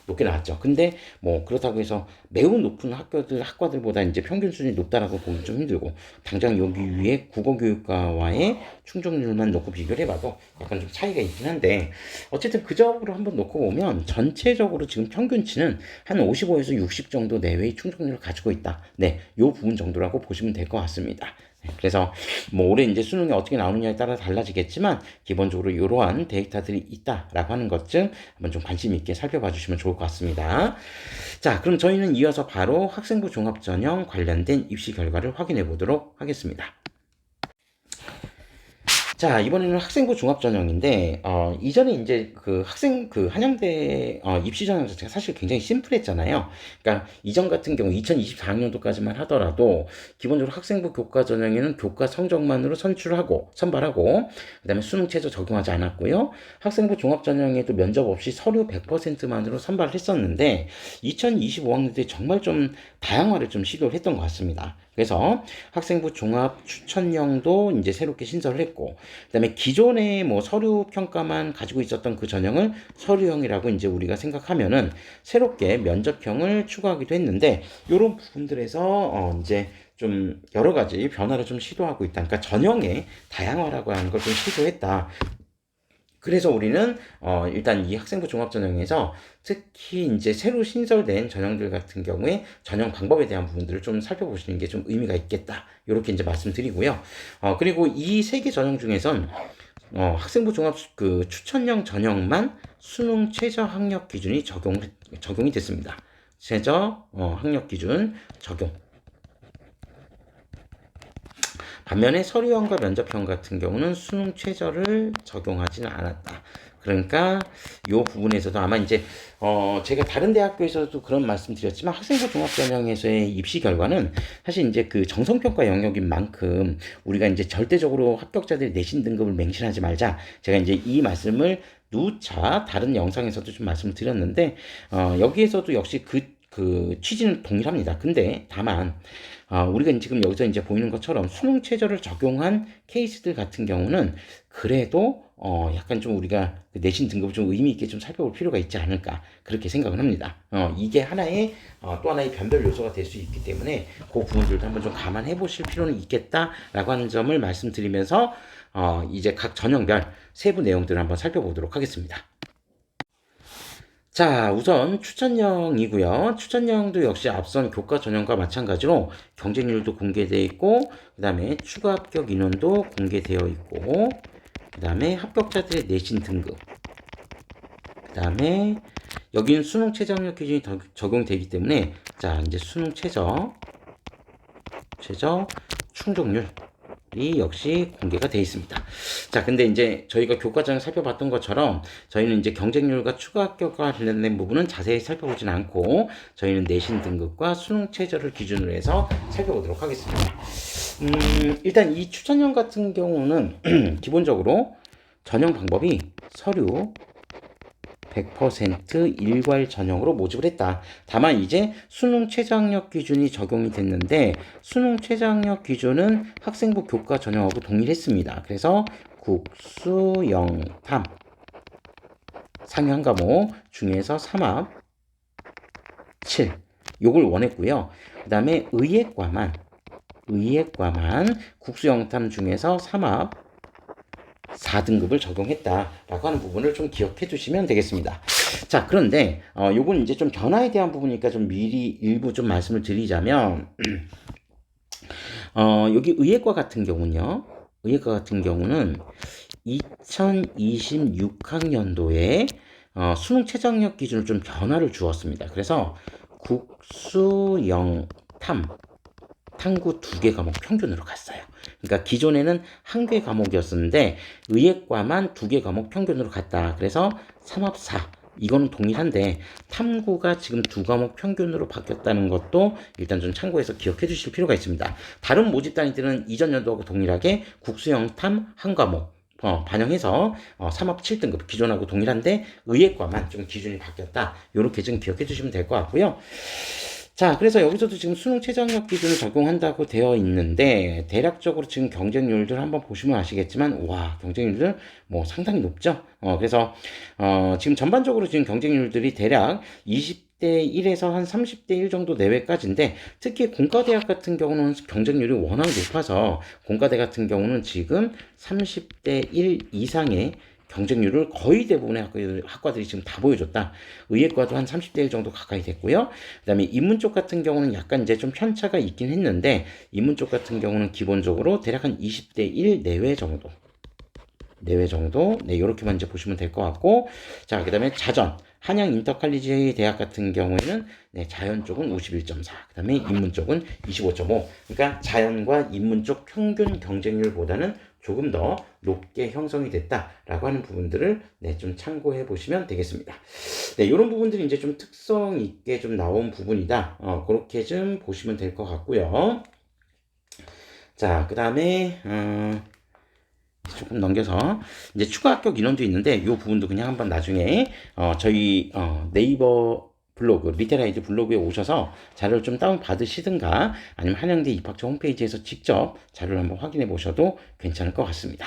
높게 나왔죠. 근데 뭐, 그렇다고 해서 매우 높은 학과들보다 이제 평균 수준이 높다라고 보기 좀 힘들고, 당장 여기 위에 국어교육과와의 충족률만 놓고 비교를 해봐도 약간 좀 차이가 있긴 한데, 어쨌든 그 점으로 한번 놓고 보면 전체적으로 지금 평균치는 한 55에서 60 정도 내외의 충족률을 가지고 있다. 네, 요 부분 정도라고 보시면 될 것 같습니다. 네, 그래서 뭐 올해 이제 수능이 어떻게 나오느냐에 따라 달라지겠지만 기본적으로 이러한 데이터들이 있다라고 하는 것쯤 한번 좀 관심 있게 살펴봐 주시면 좋을 것 같습니다. 자, 그럼 저희는 이어서 바로 학생부 종합전형 관련된 입시 결과를 확인해 보도록 하겠습니다. 자, 이번에는 학생부 종합전형인데, 이전에 이제 그 한양대, 입시전형 자체가 사실 굉장히 심플했잖아요. 그러니까 이전 같은 경우 2024학년도까지만 하더라도, 기본적으로 학생부 교과전형에는 교과 성적만으로 선발하고, 그 다음에 수능 최저 적용하지 않았고요. 학생부 종합전형에도 면접 없이 서류 100%만으로 선발을 했었는데, 2025학년도에 정말 좀 다양화를 좀 시도를 했던 것 같습니다. 그래서 학생부 종합 추천형도 이제 새롭게 신설을 했고, 그다음에 기존의 뭐 서류 평가만 가지고 있었던 그 전형을 서류형이라고 이제 우리가 생각하면은 새롭게 면접형을 추가하기도 했는데, 이런 부분들에서 이제 좀 여러 가지 변화를 좀 시도하고 있다. 그러니까 전형의 다양화라고 하는 걸 좀 시도했다. 그래서 우리는 일단 이 학생부 종합전형에서 특히 이제 새로 신설된 전형들 같은 경우에 전형 방법에 대한 부분들을 좀 살펴보시는 게 좀 의미가 있겠다. 이렇게 이제 말씀드리고요. 그리고 이 세 개 전형 중에선 학생부 종합 그 추천형 전형만 수능 최저 학력 기준이 적용이 됐습니다. 최저 학력 기준 적용. 반면에 서류형과 면접형 같은 경우는 수능 최저를 적용하지는 않았다. 그러니까 이 부분에서도 아마 이제 제가 다른 대학교에서도 그런 말씀 드렸지만 학생부 종합전형에서의 입시 결과는 사실 이제 그 정성평가 영역인 만큼 우리가 이제 절대적으로 합격자들의 내신 등급을 맹신하지 말자. 제가 이제 이 말씀을 누차 다른 영상에서도 좀 말씀을 드렸는데 여기에서도 역시 그 취지는 동일합니다. 근데 다만 우리가 지금 여기서 이제 보이는 것처럼 수능 최저를 적용한 케이스들 같은 경우는 그래도 약간 좀 우리가 그 내신 등급을 좀 의미 있게 좀 살펴볼 필요가 있지 않을까 그렇게 생각을 합니다. 이게 하나의 또 하나의 변별 요소가 될 수 있기 때문에 그 부분들도 한번 좀 감안해 보실 필요는 있겠다라고 하는 점을 말씀드리면서 이제 각 전형별 세부 내용들을 한번 살펴보도록 하겠습니다. 자, 우선 추천형이고요. 추천형도 역시 앞선 교과 전형과 마찬가지로 경쟁률도 공개되어 있고, 그 다음에 추가 합격 인원도 공개되어 있고, 그 다음에 합격자들의 내신 등급, 그 다음에 여기는 수능 최저 학력 기준이 적용되기 때문에, 자, 이제 수능 최저 충족률. 역시 공개가 되어 있습니다. 자, 근데 이제 저희가 교과정을 살펴봤던 것처럼 저희는 이제 경쟁률과 추가 합격과 관련된 부분은 자세히 살펴보진 않고 저희는 내신 등급과 수능 최저를 기준으로 해서 살펴보도록 하겠습니다. 일단 이 추천형 같은 경우는 기본적으로 전형 방법이 서류 100% 일괄 전형으로 모집을 했다. 다만 이제 수능 최저학력 기준이 적용이 됐는데 수능 최저학력 기준은 학생부 교과 전형하고 동일했습니다. 그래서 국수, 영탐 상위 한 과목 중에서 3합 7 요걸 원했고요. 그 다음에 의예과만 국수, 영탐 중에서 3합 4등급을 적용했다라고 하는 부분을 좀 기억해 두시면 되겠습니다. 자, 그런데 요건 이제 좀 변화에 대한 부분이니까 좀 미리 일부 좀 말씀을 드리자면 여기 의예과 같은 경우는요. 의예과 같은 경우는 2026학년도에 수능 최저학력 기준을 좀 변화를 주었습니다. 그래서 국수, 영탐 탐구 2개 과목 평균으로 갔어요. 그러니까 기존에는 1개 과목이었었는데 의예과만 2개 과목 평균으로 갔다. 그래서 3합 4 이거는 동일한데 탐구가 지금 2과목 평균으로 바뀌었다는 것도 일단 좀 참고해서 기억해 주실 필요가 있습니다. 다른 모집 단위들은 이전 연도하고 동일하게 국수영탐 1과목 반영해서 3합 7등급 기존하고 동일한데 의예과만 좀 기준이 바뀌었다. 이렇게 좀 기억해 주시면 될 것 같고요. 자, 그래서 여기서도 지금 수능 최저학력 기준을 적용한다고 되어 있는데 대략적으로 지금 경쟁률들 한번 보시면 아시겠지만 와, 경쟁률들 뭐 상당히 높죠. 그래서 지금 전반적으로 지금 경쟁률들이 대략 20대 1에서 한 30대 1 정도 내외까지인데 특히 공과대학 같은 경우는 경쟁률이 워낙 높아서 공과대 같은 경우는 지금 30대 1 이상의 경쟁률을 거의 대부분의 학과들이 지금 다 보여줬다. 의예과도 한 30대 1 정도 가까이 됐고요. 그 다음에 인문 쪽 같은 경우는 약간 이제 좀 편차가 있긴 했는데, 인문 쪽 같은 경우는 기본적으로 대략 한 20대 1 내외 정도. 네, 요렇게만 이제 보시면 될 것 같고, 자, 그 다음에 자전. 한양 인터칼리지 대학 같은 경우에는 네, 자연 쪽은 51.4, 그 다음에 인문 쪽은 25.5. 그러니까 자연과 인문 쪽 평균 경쟁률보다는 조금 더 높게 형성이 됐다라고 하는 부분들을 네, 좀 참고해 보시면 되겠습니다. 네, 이런 부분들이 이제 좀 특성 있게 좀 나온 부분이다. 그렇게 좀 보시면 될 것 같고요. 자, 그 다음에 조금 넘겨서 이제 추가 합격 인원도 있는데 이 부분도 그냥 한번 나중에 저희 네이버 블로그 리테라이드 블로그에 오셔서 자료를 좀 다운 받으시든가 아니면 한양대 입학처 홈페이지에서 직접 자료를 한번 확인해 보셔도 괜찮을 것 같습니다.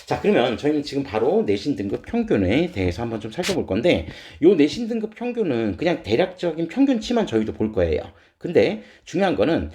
자, 그러면 저희는 지금 바로 내신 등급 평균에 대해서 한번 좀 살펴볼 건데 요 내신 등급 평균은 그냥 대략적인 평균치만 저희도 볼 거예요. 근데 중요한 거는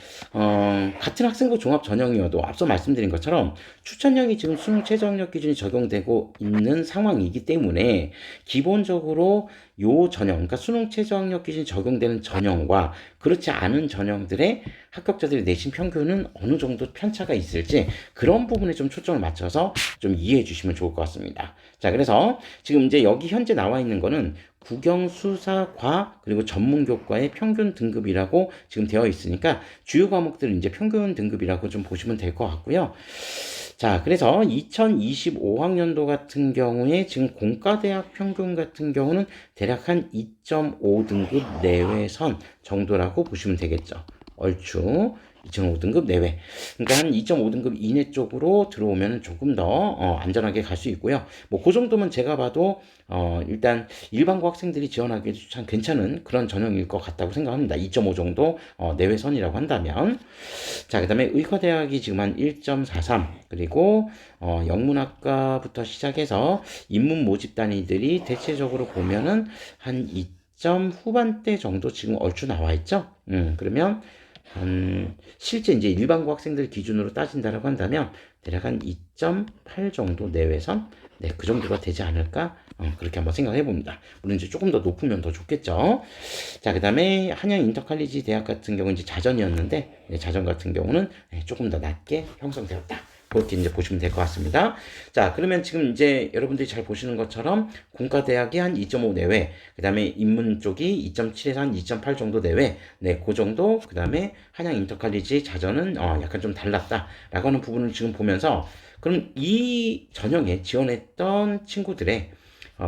같은 학생부 종합 전형이어도 앞서 말씀드린 것처럼 추천형이 지금 수능 최저학력 기준이 적용되고 있는 상황이기 때문에 기본적으로 요 전형, 그러니까 수능 최저학력 기준이 적용되는 전형과 그렇지 않은 전형들의 합격자들의 내신 평균은 어느 정도 편차가 있을지 그런 부분에 좀 초점을 맞춰서 좀 이해해 주시면 좋을 것 같습니다. 자, 그래서 지금 이제 여기 현재 나와 있는 거는 국영수사과 그리고 전문교과의 평균 등급이라고 지금 되어 있으니까 주요 과목들은 이제 평균 등급이라고 좀 보시면 될 것 같고요. 자, 그래서 2025학년도 같은 경우에 지금 공과대학 평균 같은 경우는 대략 한 2.5등급 내외선 정도라고 보시면 되겠죠. 얼추 2.5등급 내외. 그러니까 한 2.5등급 이내 쪽으로 들어오면 조금 더 안전하게 갈 수 있고요. 뭐 그 정도면 제가 봐도 일단 일반고 학생들이 지원하기에도 참 괜찮은 그런 전형일 것 같다고 생각합니다. 2.5 정도 내외선이라고 한다면. 자, 그 다음에 의과대학이 지금 한 1.43, 그리고 영문학과부터 시작해서 인문 모집 단위들이 대체적으로 보면은 한 2점 후반대 정도 지금 얼추 나와 있죠. 그러면 실제 이제 일반고 학생들 기준으로 따진다라고 한다면 대략 한 2.8 정도 내외선, 네, 그 정도가 되지 않을까? 그렇게 한번 생각해 봅니다. 물론 이제 조금 더 높으면 더 좋겠죠. 자, 그 다음에 한양 인터칼리지 대학 같은 경우는 이제 자전이었는데, 네, 자전 같은 경우는 네, 조금 더 낮게 형성되었다. 그렇게 이제 보시면 될 것 같습니다. 자, 그러면 지금 이제 여러분들이 잘 보시는 것처럼 공과대학이 한 2.5 내외, 그 다음에 인문 쪽이 2.7에서 한 2.8 정도 내외, 네, 그 정도, 그 다음에 한양 인터칼리지 자전은 약간 좀 달랐다라고 하는 부분을 지금 보면서 그럼 이 전형에 지원했던 친구들의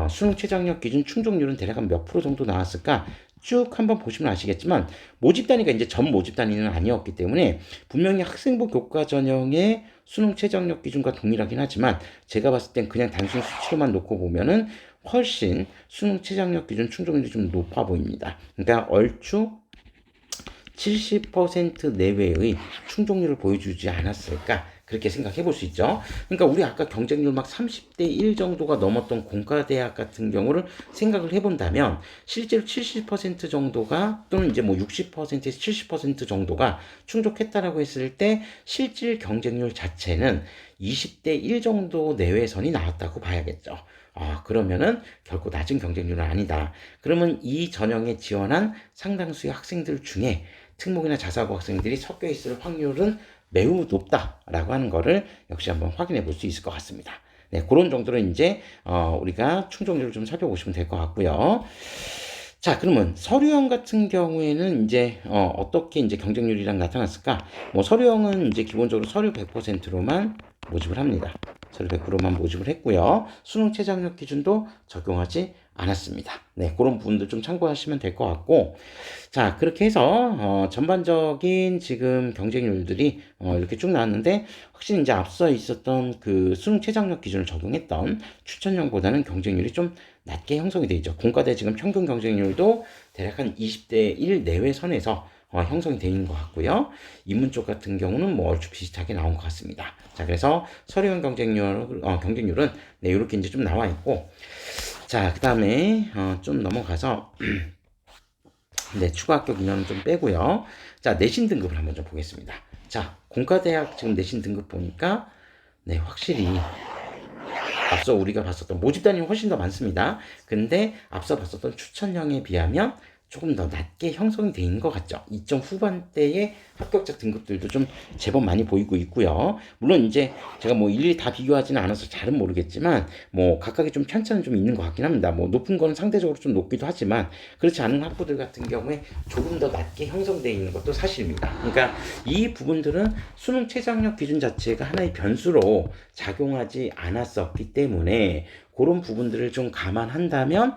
수능 최저학력 기준 충족률은 대략 한 몇 프로 정도 나왔을까? 쭉 한번 보시면 아시겠지만 모집 단위가 이제 전 모집 단위는 아니었기 때문에 분명히 학생부 교과 전형의 수능 최저학력 기준과 동일하긴 하지만 제가 봤을 땐 그냥 단순 수치로만 놓고 보면은 훨씬 수능 최저학력 기준 충족률이 좀 높아 보입니다. 그러니까 얼추 70% 내외의 충족률을 보여주지 않았을까 그렇게 생각해 볼 수 있죠. 그러니까 우리 아까 경쟁률 막 30대 1 정도가 넘었던 공과대학 같은 경우를 생각을 해본다면 실제로 70% 정도가 또는 이제 뭐 60%에서 70% 정도가 충족했다라고 했을 때 실질 경쟁률 자체는 20대 1 정도 내외선이 나왔다고 봐야겠죠. 그러면은 결코 낮은 경쟁률은 아니다. 그러면 이 전형에 지원한 상당수의 학생들 중에 특목이나 자사고 학생들이 섞여 있을 확률은 매우 높다라고 하는 거를 역시 한번 확인해 볼 수 있을 것 같습니다. 네, 그런 정도로 이제 우리가 충족률을 좀 살펴보시면 될 것 같고요. 자, 그러면 서류형 같은 경우에는 이제 어떻게 이제 경쟁률이랑 나타났을까? 뭐 서류형은 이제 기본적으로 서류 100%로만 모집을 합니다. 서류 100%만 모집을 했고요. 수능 최저학력 기준도 적용하지 않았습니다. 네, 그런 부분들 좀 참고하시면 될 것 같고, 자, 그렇게 해서 전반적인 지금 경쟁률들이 이렇게 쭉 나왔는데 확실히 이제 앞서 있었던 그 수능 최저학력 기준을 적용했던 추천형보다는 경쟁률이 좀 낮게 형성이 되어 있죠. 공과대 지금 평균 경쟁률도 대략 한 20대 1 내외 선에서 형성이 되어 있는 것 같고요. 인문 쪽 같은 경우는 뭐 얼추 비슷하게 나온 것 같습니다. 자, 그래서 서류형 경쟁률은 네, 이렇게 이제 좀 나와 있고, 자, 그 다음에 좀 넘어가서 네, 추가 합격 인원은 좀 빼고요. 자, 내신 등급을 한번 좀 보겠습니다. 자, 공과대학 지금 내신 등급 보니까 네, 확실히 앞서 우리가 봤었던 모집 단위는 훨씬 더 많습니다. 근데 앞서 봤었던 추천형에 비하면 조금 더 낮게 형성이 되어 있는 것 같죠. 2점 후반대의 합격자 등급들도 좀 제법 많이 보이고 있고요. 물론 이제 제가 뭐 일일이 다 비교하지는 않아서 잘은 모르겠지만 뭐 각각의 좀 편차는 좀 있는 것 같긴 합니다. 뭐 높은 거는 상대적으로 좀 높기도 하지만 그렇지 않은 학부들 같은 경우에 조금 더 낮게 형성되어 있는 것도 사실입니다. 그러니까 이 부분들은 수능 최저학력 기준 자체가 하나의 변수로 작용하지 않았었기 때문에 그런 부분들을 좀 감안한다면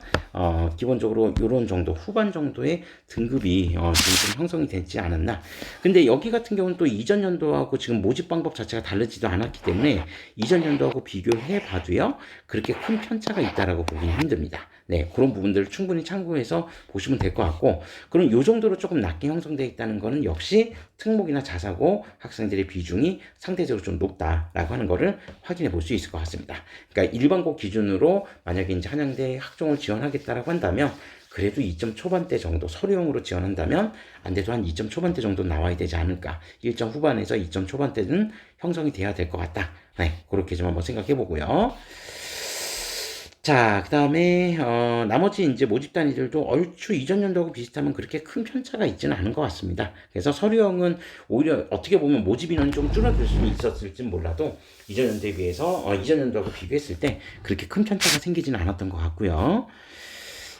기본적으로 이런 정도 후반 정도의 등급이 지금 좀 형성이 되지 않았나. 근데 여기 같은 경우는 또 이전 연도하고 지금 모집 방법 자체가 다르지도 않았기 때문에 이전 연도하고 비교를 해봐도요 그렇게 큰 편차가 있다라고 보기는 힘듭니다. 네, 그런 부분들을 충분히 참고해서 보시면 될 것 같고, 그럼 요 정도로 조금 낮게 형성되어 있다는 거는 역시 특목이나 자사고 학생들의 비중이 상대적으로 좀 높다라고 하는 거를 확인해 볼 수 있을 것 같습니다. 그러니까 일반고 기준으로 만약에 이제 한양대 학종을 지원하겠다라고 한다면 그래도 2점 초반대 정도 서류형으로 지원한다면 안 돼도 한 2점 초반대 정도 나와야 되지 않을까. 1점 후반에서 2점 초반대는 형성이 돼야 될 것 같다. 네, 그렇게 좀 한번 생각해 보고요. 자, 그 다음에 나머지 이제 모집 단위들도 얼추 이전 연도하고 비슷하면 그렇게 큰 편차가 있지는 않은 것 같습니다. 그래서 서류형은 오히려 어떻게 보면 모집 인원이 좀 줄어들 수 있었을지 몰라도 이전 연도에 비해서 이전 연도하고 비교했을 때 그렇게 큰 편차가 생기지는 않았던 것 같고요.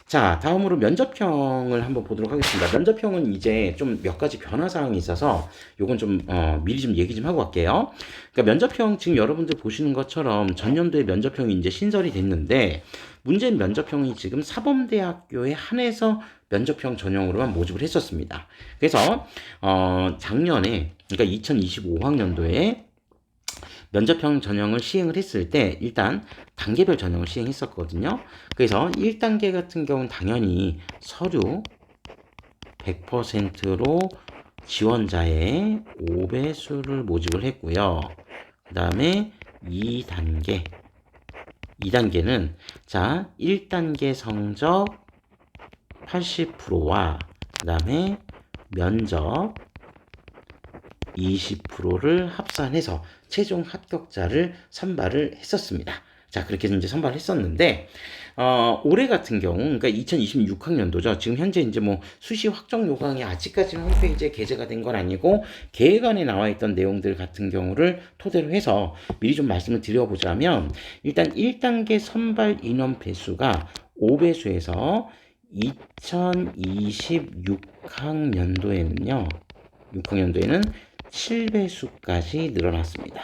자, 다음으로 면접형을 한번 보도록 하겠습니다. 면접형은 이제 좀 몇 가지 변화 사항이 있어서 요건 좀 미리 좀 얘기 좀 하고 갈게요. 그러니까 면접형 지금 여러분들 보시는 것처럼 전년도에 면접형이 이제 신설이 됐는데 문제는 면접형이 지금 사범대학교에 한해서 면접형 전형으로만 모집을 했었습니다. 그래서 작년에 그러니까 2025학년도에 면접형 전형을 시행을 했을 때 일단 단계별 전형을 시행했었거든요. 그래서 1단계 같은 경우는 당연히 서류 100%로 지원자의 5배수를 모집을 했고요. 그 다음에 2단계는 자 1단계 성적 80%와 그 다음에 면접 20%를 합산해서 최종 합격자를 선발을 했었습니다. 자, 그렇게 이제 선발을 했었는데, 올해 같은 경우, 그러니까 2026학년도죠. 지금 현재 이제 뭐 수시 확정 요강이 아직까지는 홈페이지에 게재가 된 건 아니고, 계획안에 나와 있던 내용들 같은 경우를 토대로 해서 미리 좀 말씀을 드려보자면, 일단 1단계 선발 인원 배수가 5배수에서 2026학년도에는요, 6학년도에는 7배수까지 늘어났습니다.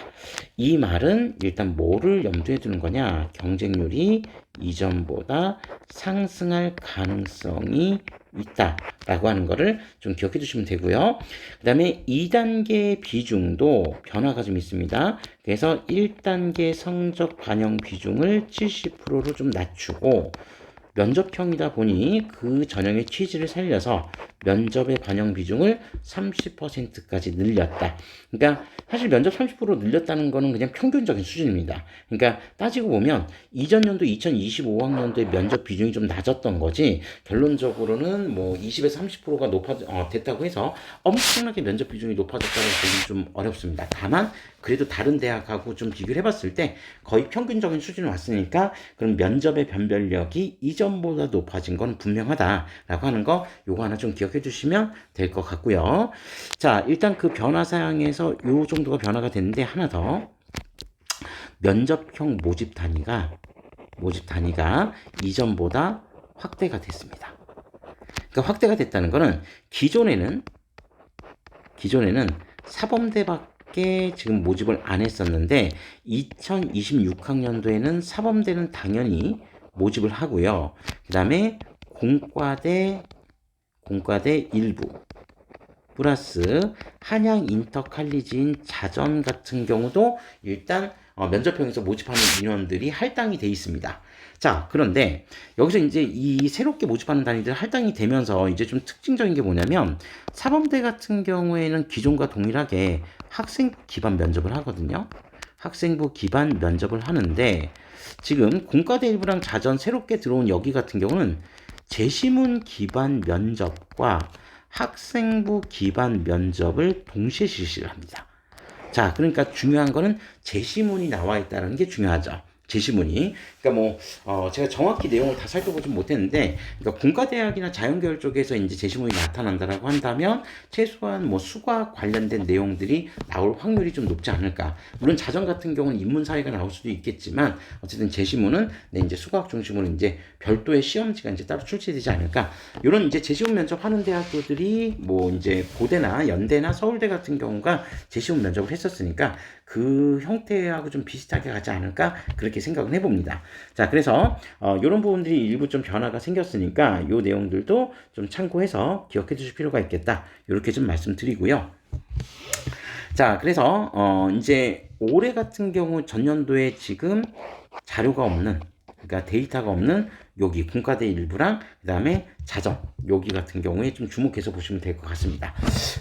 이 말은 일단 뭐를 염두에 두는 거냐? 경쟁률이 이전보다 상승할 가능성이 있다라고 하는 거를 좀 기억해 두시면 되고요. 그 다음에 2단계 비중도 변화가 좀 있습니다. 그래서 1단계 성적 반영 비중을 70%로 좀 낮추고, 면접형이다 보니 그 전형의 취지를 살려서 면접의 반영 비중을 30%까지 늘렸다. 그러니까 사실 면접 30% 늘렸다는 거는 그냥 평균적인 수준입니다. 그러니까 따지고 보면 이전 연도 2025학년도의 면접 비중이 좀 낮았던 거지, 결론적으로는 뭐 20에서 30%가 됐다고 해서 엄청나게 면접 비중이 높아졌다고 보기는 좀 어렵습니다. 다만 그래도 다른 대학하고 좀 비교를 해봤을 때 거의 평균적인 수준이 왔으니까, 그럼 면접의 변별력이 이전보다 높아진 건 분명하다라고 하는 거, 요거 하나 좀 기억해 주시면 될 것 같고요. 자, 일단 그 변화 사항에서 요 정도가 변화가 됐는데, 하나 더, 면접형 모집 단위가 이전보다 확대가 됐습니다. 그러니까 확대가 됐다는 거는 기존에는 사범대밖에 지금 모집을 안 했었는데, 2026학년도에는 사범대는 당연히 모집을 하고요. 그 다음에 공과대 일부 플러스 한양 인터칼리지인 자전 같은 경우도 일단 면접형에서 모집하는 인원들이 할당이 돼 있습니다. 자, 그런데 여기서 이제 이 새롭게 모집하는 단위들 할당이 되면서 이제 좀 특징적인 게 뭐냐면, 사범대 같은 경우에는 기존과 동일하게 학생 기반 면접을 하거든요. 학생부 기반 면접을 하는데, 지금 공과대 일부랑 자전 새롭게 들어온 여기 같은 경우는 제시문 기반 면접과 학생부 기반 면접을 동시에 실시를 합니다. 자, 그러니까 중요한 거는 제시문이 나와 있다는 게 중요하죠. 제시문이. 그러니까 제가 정확히 내용을 다 살펴보진 못했는데, 그러니까 공과대학이나 자연계열 쪽에서 이제 제시문이 나타난다라고 한다면, 최소한 수과 관련된 내용들이 나올 확률이 좀 높지 않을까. 물론 자전 같은 경우는 인문사회가 나올 수도 있겠지만, 어쨌든 제시문은 이제 수과학 중심으로 이제 별도의 시험지가 이제 따로 출시되지 않을까. 이런 이제 제시문 면접하는 대학교들이 이제 고대나 연대나 서울대 같은 경우가 제시문 면접을 했었으니까, 그 형태하고 좀 비슷하게 가지 않을까, 그렇게 생각을 해봅니다. 자, 그래서 이런 부분들이 일부 좀 변화가 생겼으니까 이 내용들도 좀 참고해서 기억해 주실 필요가 있겠다, 이렇게 좀 말씀드리고요. 자, 그래서 이제 올해 같은 경우 전년도에 지금 자료가 없는, 그러니까 데이터가 없는 여기 공과대 일부랑 그 다음에 자전 여기 같은 경우에 좀 주목해서 보시면 될 것 같습니다.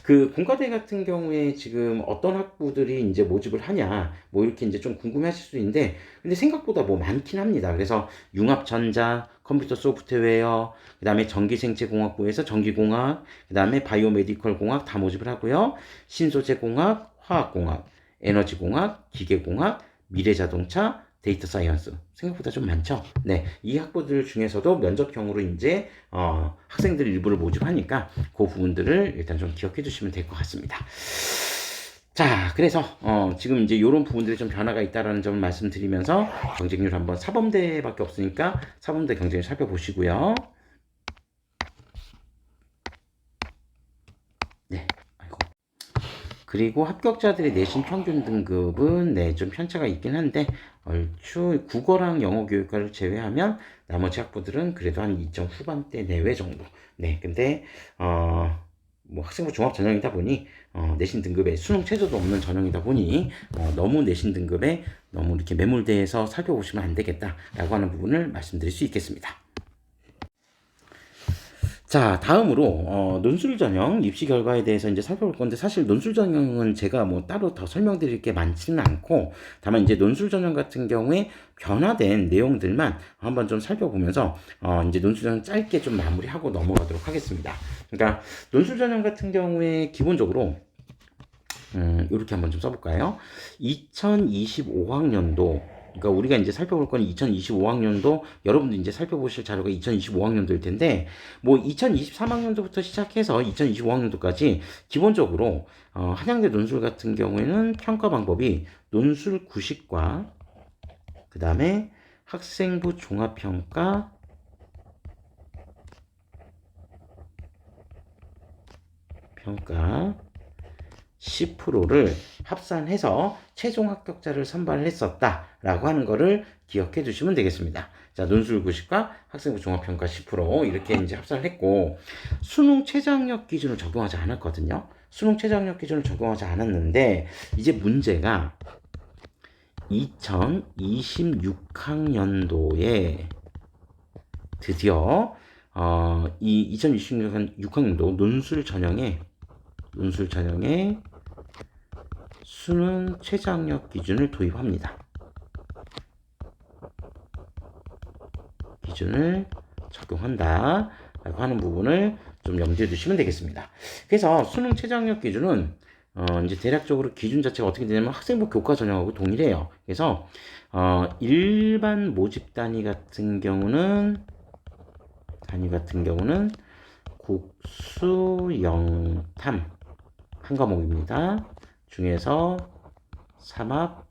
그 공과대 같은 경우에 지금 어떤 학부들이 이제 모집을 하냐, 이렇게 이제 좀 궁금해하실 수 있는데, 근데 생각보다 많긴 합니다. 그래서 융합전자, 컴퓨터 소프트웨어, 그 다음에 전기생체공학부에서 전기공학, 그 다음에 바이오메디컬 공학 다 모집을 하고요. 신소재공학, 화학공학, 에너지공학, 기계공학, 미래자동차, 데이터 사이언스, 생각보다 좀 많죠. 네, 이 학부들 중에서도 면접형으로 이제 학생들 일부를 모집하니까 그 부분들을 일단 좀 기억해 주시면 될 것 같습니다. 자, 그래서 지금 이제 이런 부분들이 좀 변화가 있다라는 점을 말씀드리면서, 경쟁률 한번, 사범대밖에 없으니까 사범대 경쟁률 살펴보시고요. 네. 그리고 합격자들의 내신 평균 등급은 좀 편차가 있긴 한데, 얼추 국어랑 영어 교육과를 제외하면 나머지 학부들은 그래도 한 2점 후반대 내외 정도. 네, 근데 학생부 종합 전형이다 보니 내신 등급에 수능 최저도 없는 전형이다 보니 너무 내신 등급에 너무 이렇게 매몰돼서 살펴보시면 안 되겠다라고 하는 부분을 말씀드릴 수 있겠습니다. 자, 다음으로 논술 전형 입시 결과에 대해서 이제 살펴볼 건데, 사실 논술 전형은 제가 따로 더 설명드릴 게 많지는 않고, 다만 이제 논술 전형 같은 경우에 변화된 내용들만 한번 좀 살펴보면서 이제 논술 전형 짧게 좀 마무리하고 넘어가도록 하겠습니다. 그러니까 논술 전형 같은 경우에 기본적으로 이렇게 한번 좀 써볼까요? 2025학년도 그러니까 우리가 이제 살펴볼 건 2025학년도 여러분도 이제 살펴보실 자료가 2025학년도일 텐데 뭐 2023학년도부터 시작해서 2025학년도까지 기본적으로 한양대 논술 같은 경우에는 평가 방법이 논술 구식과 그 다음에 학생부 종합평가 평가 10%를 합산해서 최종 합격자를 선발을 했었다라고 하는 거를 기억해 두시면 되겠습니다. 자, 논술 90과 학생부 종합평가 10% 이렇게 이제 합산을 했고 수능 최저학력 기준을 적용하지 않았거든요. 수능 최저학력 기준을 적용하지 않았는데 이제 문제가 2026학년도에 드디어 이 2026학년도 논술 전형에 수능 최저학력 기준을 도입합니다. 기준을 적용한다 라고 하는 부분을 좀 염두에 두시면 되겠습니다. 그래서 수능 최저학력 기준은 이제 대략적으로 기준 자체가 어떻게 되냐면 학생부 교과 전형하고 동일해요. 그래서 일반 모집 단위 같은 경우는 국수 영탐 한 과목입니다. 중에서 3합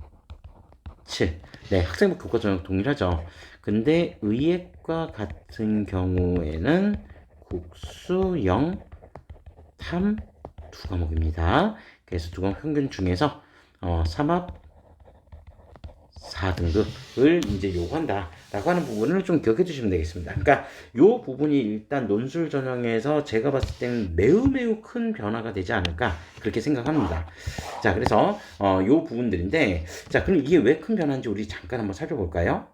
7. 네, 학생부 교과 전형 동일하죠. 근데 의예과 같은 경우에는 국수 영탐 두 과목입니다. 그래서 두 과목 평균 중에서 3합 4등급을 이제 요구한다라고 하는 부분을 좀 기억해 주시면 되겠습니다. 그러니까 요 부분이 일단 논술 전형에서 제가 봤을 때는 매우 큰 변화가 되지 않을까 그렇게 생각합니다. 자, 그래서 요 부분들인데 자, 그럼 이게 왜 큰 변화인지 우리 잠깐 한번 살펴볼까요?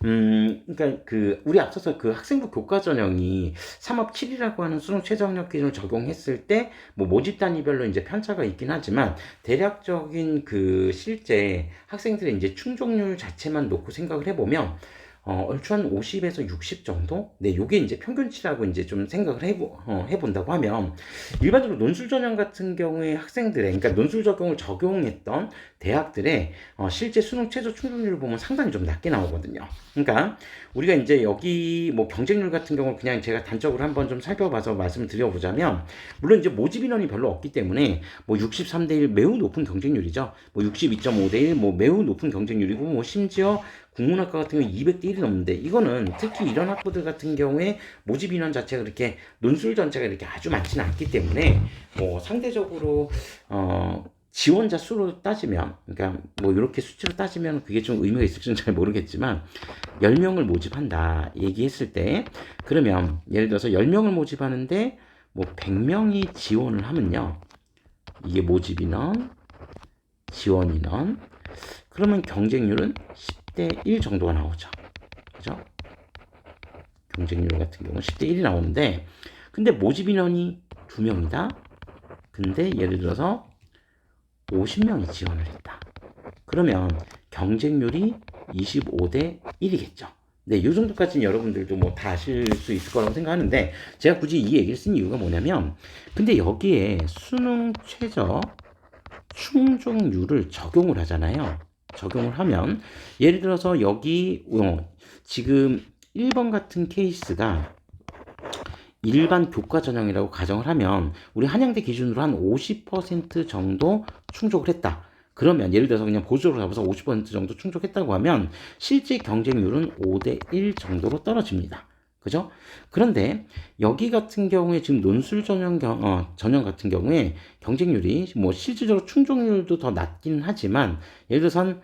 그러니까 우리 앞서서 그 학생부 교과 전형이 3합 7이라고 하는 수능 최저학력 기준을 적용했을 때 뭐 모집 단위별로 이제 편차가 있긴 하지만 대략적인 실제 학생들의 이제 충족률 자체만 놓고 생각을 해보면 얼추 한 50에서 60 정도? 네, 요게 이제 평균치라고 이제 좀 생각을 해본다고 하면, 일반적으로 논술 전형 같은 경우에 학생들의, 그러니까 논술 적용을 적용했던 대학들의 실제 수능 최저 충족률을 보면 상당히 좀 낮게 나오거든요. 그러니까 우리가 이제 여기 뭐 경쟁률 같은 경우는 그냥 제가 단적으로 한번 좀 살펴봐서 말씀을 드려보자면, 물론 이제 모집 인원이 별로 없기 때문에 뭐 63대 1 매우 높은 경쟁률이죠. 뭐 62.5대 1 뭐 매우 높은 경쟁률이고, 뭐 심지어 국문학과 같은 경우 200대 1이 넘는데, 이거는 특히 이런 학부들 같은 경우에 모집 인원 자체가 그렇게 논술 전체가 이렇게 아주 많지는 않기 때문에 뭐 상대적으로 지원자 수로 따지면, 그러니까 뭐 이렇게 수치로 따지면 그게 좀 의미가 있을지는 잘 모르겠지만, 10명을 모집한다 얘기했을 때, 그러면 예를 들어서 10명을 모집하는데 뭐 100명이 지원을 하면요, 이게 모집 인원, 지원 인원, 그러면 경쟁률은 10대 1 정도가 나오죠. 그죠? 경쟁률 같은 경우는 10대 1이 나오는데, 근데 모집 인원이 2명이다. 근데 예를 들어서 50명이 지원을 했다. 그러면 경쟁률이 25대 1이겠죠. 네, 이 정도까지는 여러분들도 뭐 다 아실 수 있을 거라고 생각하는데, 제가 굳이 이 얘기를 쓴 이유가 뭐냐면, 근데 여기에 수능 최저 충족률을 적용을 하잖아요. 적용을 하면 예를 들어서 여기 지금 1번 같은 케이스가 일반 교과 전형이라고 가정을 하면, 우리 한양대 기준으로 한 50% 정도 충족을 했다. 그러면 예를 들어서 그냥 보수적으로 잡아서 50% 정도 충족했다고 하면 실제 경쟁률은 5대 1 정도로 떨어집니다. 그죠? 그런데 여기 같은 경우에 지금 논술 전형 같은 경우에 경쟁률이 뭐 실질적으로 충족률도 더 낮긴 하지만, 예를 들어서 한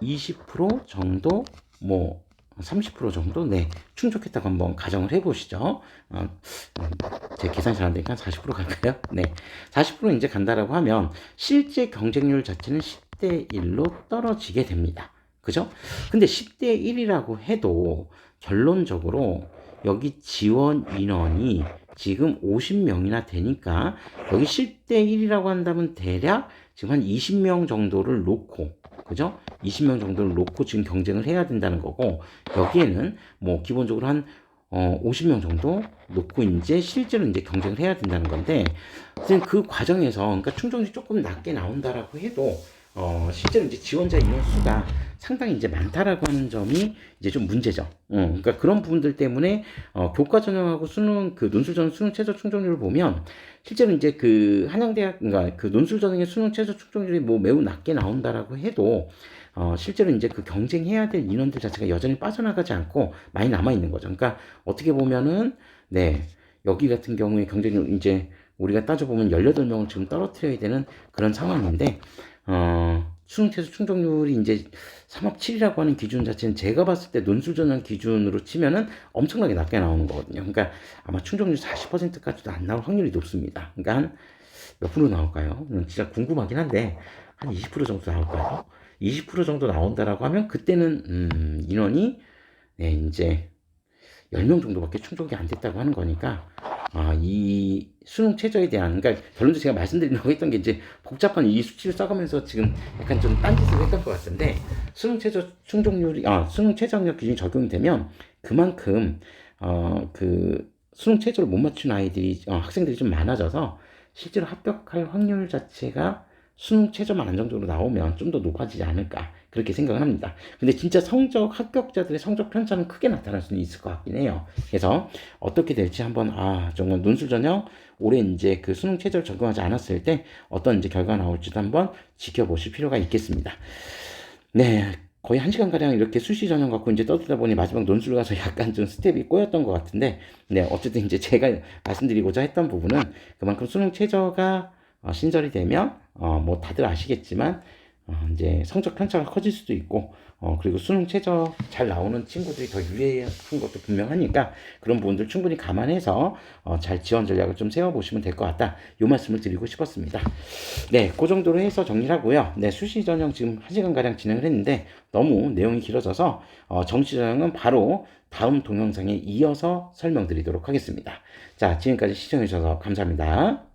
20% 정도, 뭐 30% 정도, 네, 충족했다고 한번 가정을 해보시죠. 제 계산 잘 안 되니까 40% 갈까요? 네, 40% 이제 간다라고 하면 실제 경쟁률 자체는 10대 1로 떨어지게 됩니다. 그죠? 근데 10대 1이라고 해도 결론적으로 여기 지원 인원이 지금 50명이나 되니까, 여기 10대 1이라고 한다면 대략 지금 한 20명 정도를 놓고, 그죠? 20명 정도를 놓고 지금 경쟁을 해야 된다는 거고, 여기에는 뭐 기본적으로 한 50명 정도 놓고 이제 실제로 이제 경쟁을 해야 된다는 건데, 그 과정에서 그러니까 충족률이 조금 낮게 나온다라고 해도 실제로 이제 지원자 인원 수가 상당히 이제 많다라고 하는 점이 이제 좀 문제죠. 그러니까 그런 부분들 때문에 교과 전형하고 수능 그 논술 전형 수능 최저 충족률을 보면 실제로 이제 그 한양대학 그러니까 그 논술 전형의 수능 최저 충족률이 뭐 매우 낮게 나온다라고 해도 실제로 이제 그 경쟁해야 될 인원들 자체가 여전히 빠져나가지 않고 많이 남아 있는 거죠. 그러니까 어떻게 보면은 네 여기 같은 경우에 경쟁률 이제 우리가 따져보면 18명을 지금 떨어뜨려야 되는 그런 상황인데 수능 최저 충족률이 이제 3합 7이라고 하는 기준 자체는 제가 봤을 때 논술 전형 기준으로 치면은 엄청나게 낮게 나오는 거거든요. 그러니까 아마 충족률 40%까지도 안 나올 확률이 높습니다. 그러니까 한 몇 프로 나올까요? 진짜 궁금하긴 한데 한 20% 정도 나올까요? 20% 정도 나온다라고 하면 그때는 인원이 네, 이제 10명 정도밖에 충족이 안 됐다고 하는 거니까 이 수능 최저에 대한 그러니까 결론적으로 제가 말씀드리려고 했던 게 이제 복잡한 이 수치를 써가면서 지금 약간 좀 딴짓을 했던 것 같은데 수능 최저 충족률이 수능 최저학력 기준이 적용이 되면 그만큼 그 수능 최저를 못 맞춘 아이들이 학생들이 좀 많아져서 실제로 합격할 확률 자체가 수능 최저만 안정적으로 나오면 좀 더 높아지지 않을까 그렇게 생각을 합니다. 근데 진짜 성적 합격자들의 성적 편차는 크게 나타날 수는 있을 것 같긴 해요. 그래서 어떻게 될지 한번 정말 논술 전형 올해 이제 그 수능 최저를 적용하지 않았을 때 어떤 이제 결과가 나올지도 한번 지켜보실 필요가 있겠습니다. 네. 거의 1시간 가량 이렇게 수시 전형 갖고 이제 떠들다 보니 마지막 논술 가서 약간 좀 스텝이 꼬였던 것 같은데, 네, 어쨌든 이제 제가 말씀드리고자 했던 부분은 그만큼 수능 최저가 신설이 되면 뭐 다들 아시겠지만 이제 성적 편차가 커질 수도 있고 그리고 수능 최저 잘 나오는 친구들이 더 유리한 것도 분명하니까 그런 부분들 충분히 감안해서 잘 지원 전략을 좀 세워보시면 될 것 같다. 요 말씀을 드리고 싶었습니다. 네, 그 정도로 해서 정리를 하고요. 네, 수시 전형 지금 1시간가량 진행을 했는데 너무 내용이 길어져서 정시 전형은 바로 다음 동영상에 이어서 설명드리도록 하겠습니다. 자, 지금까지 시청해주셔서 감사합니다.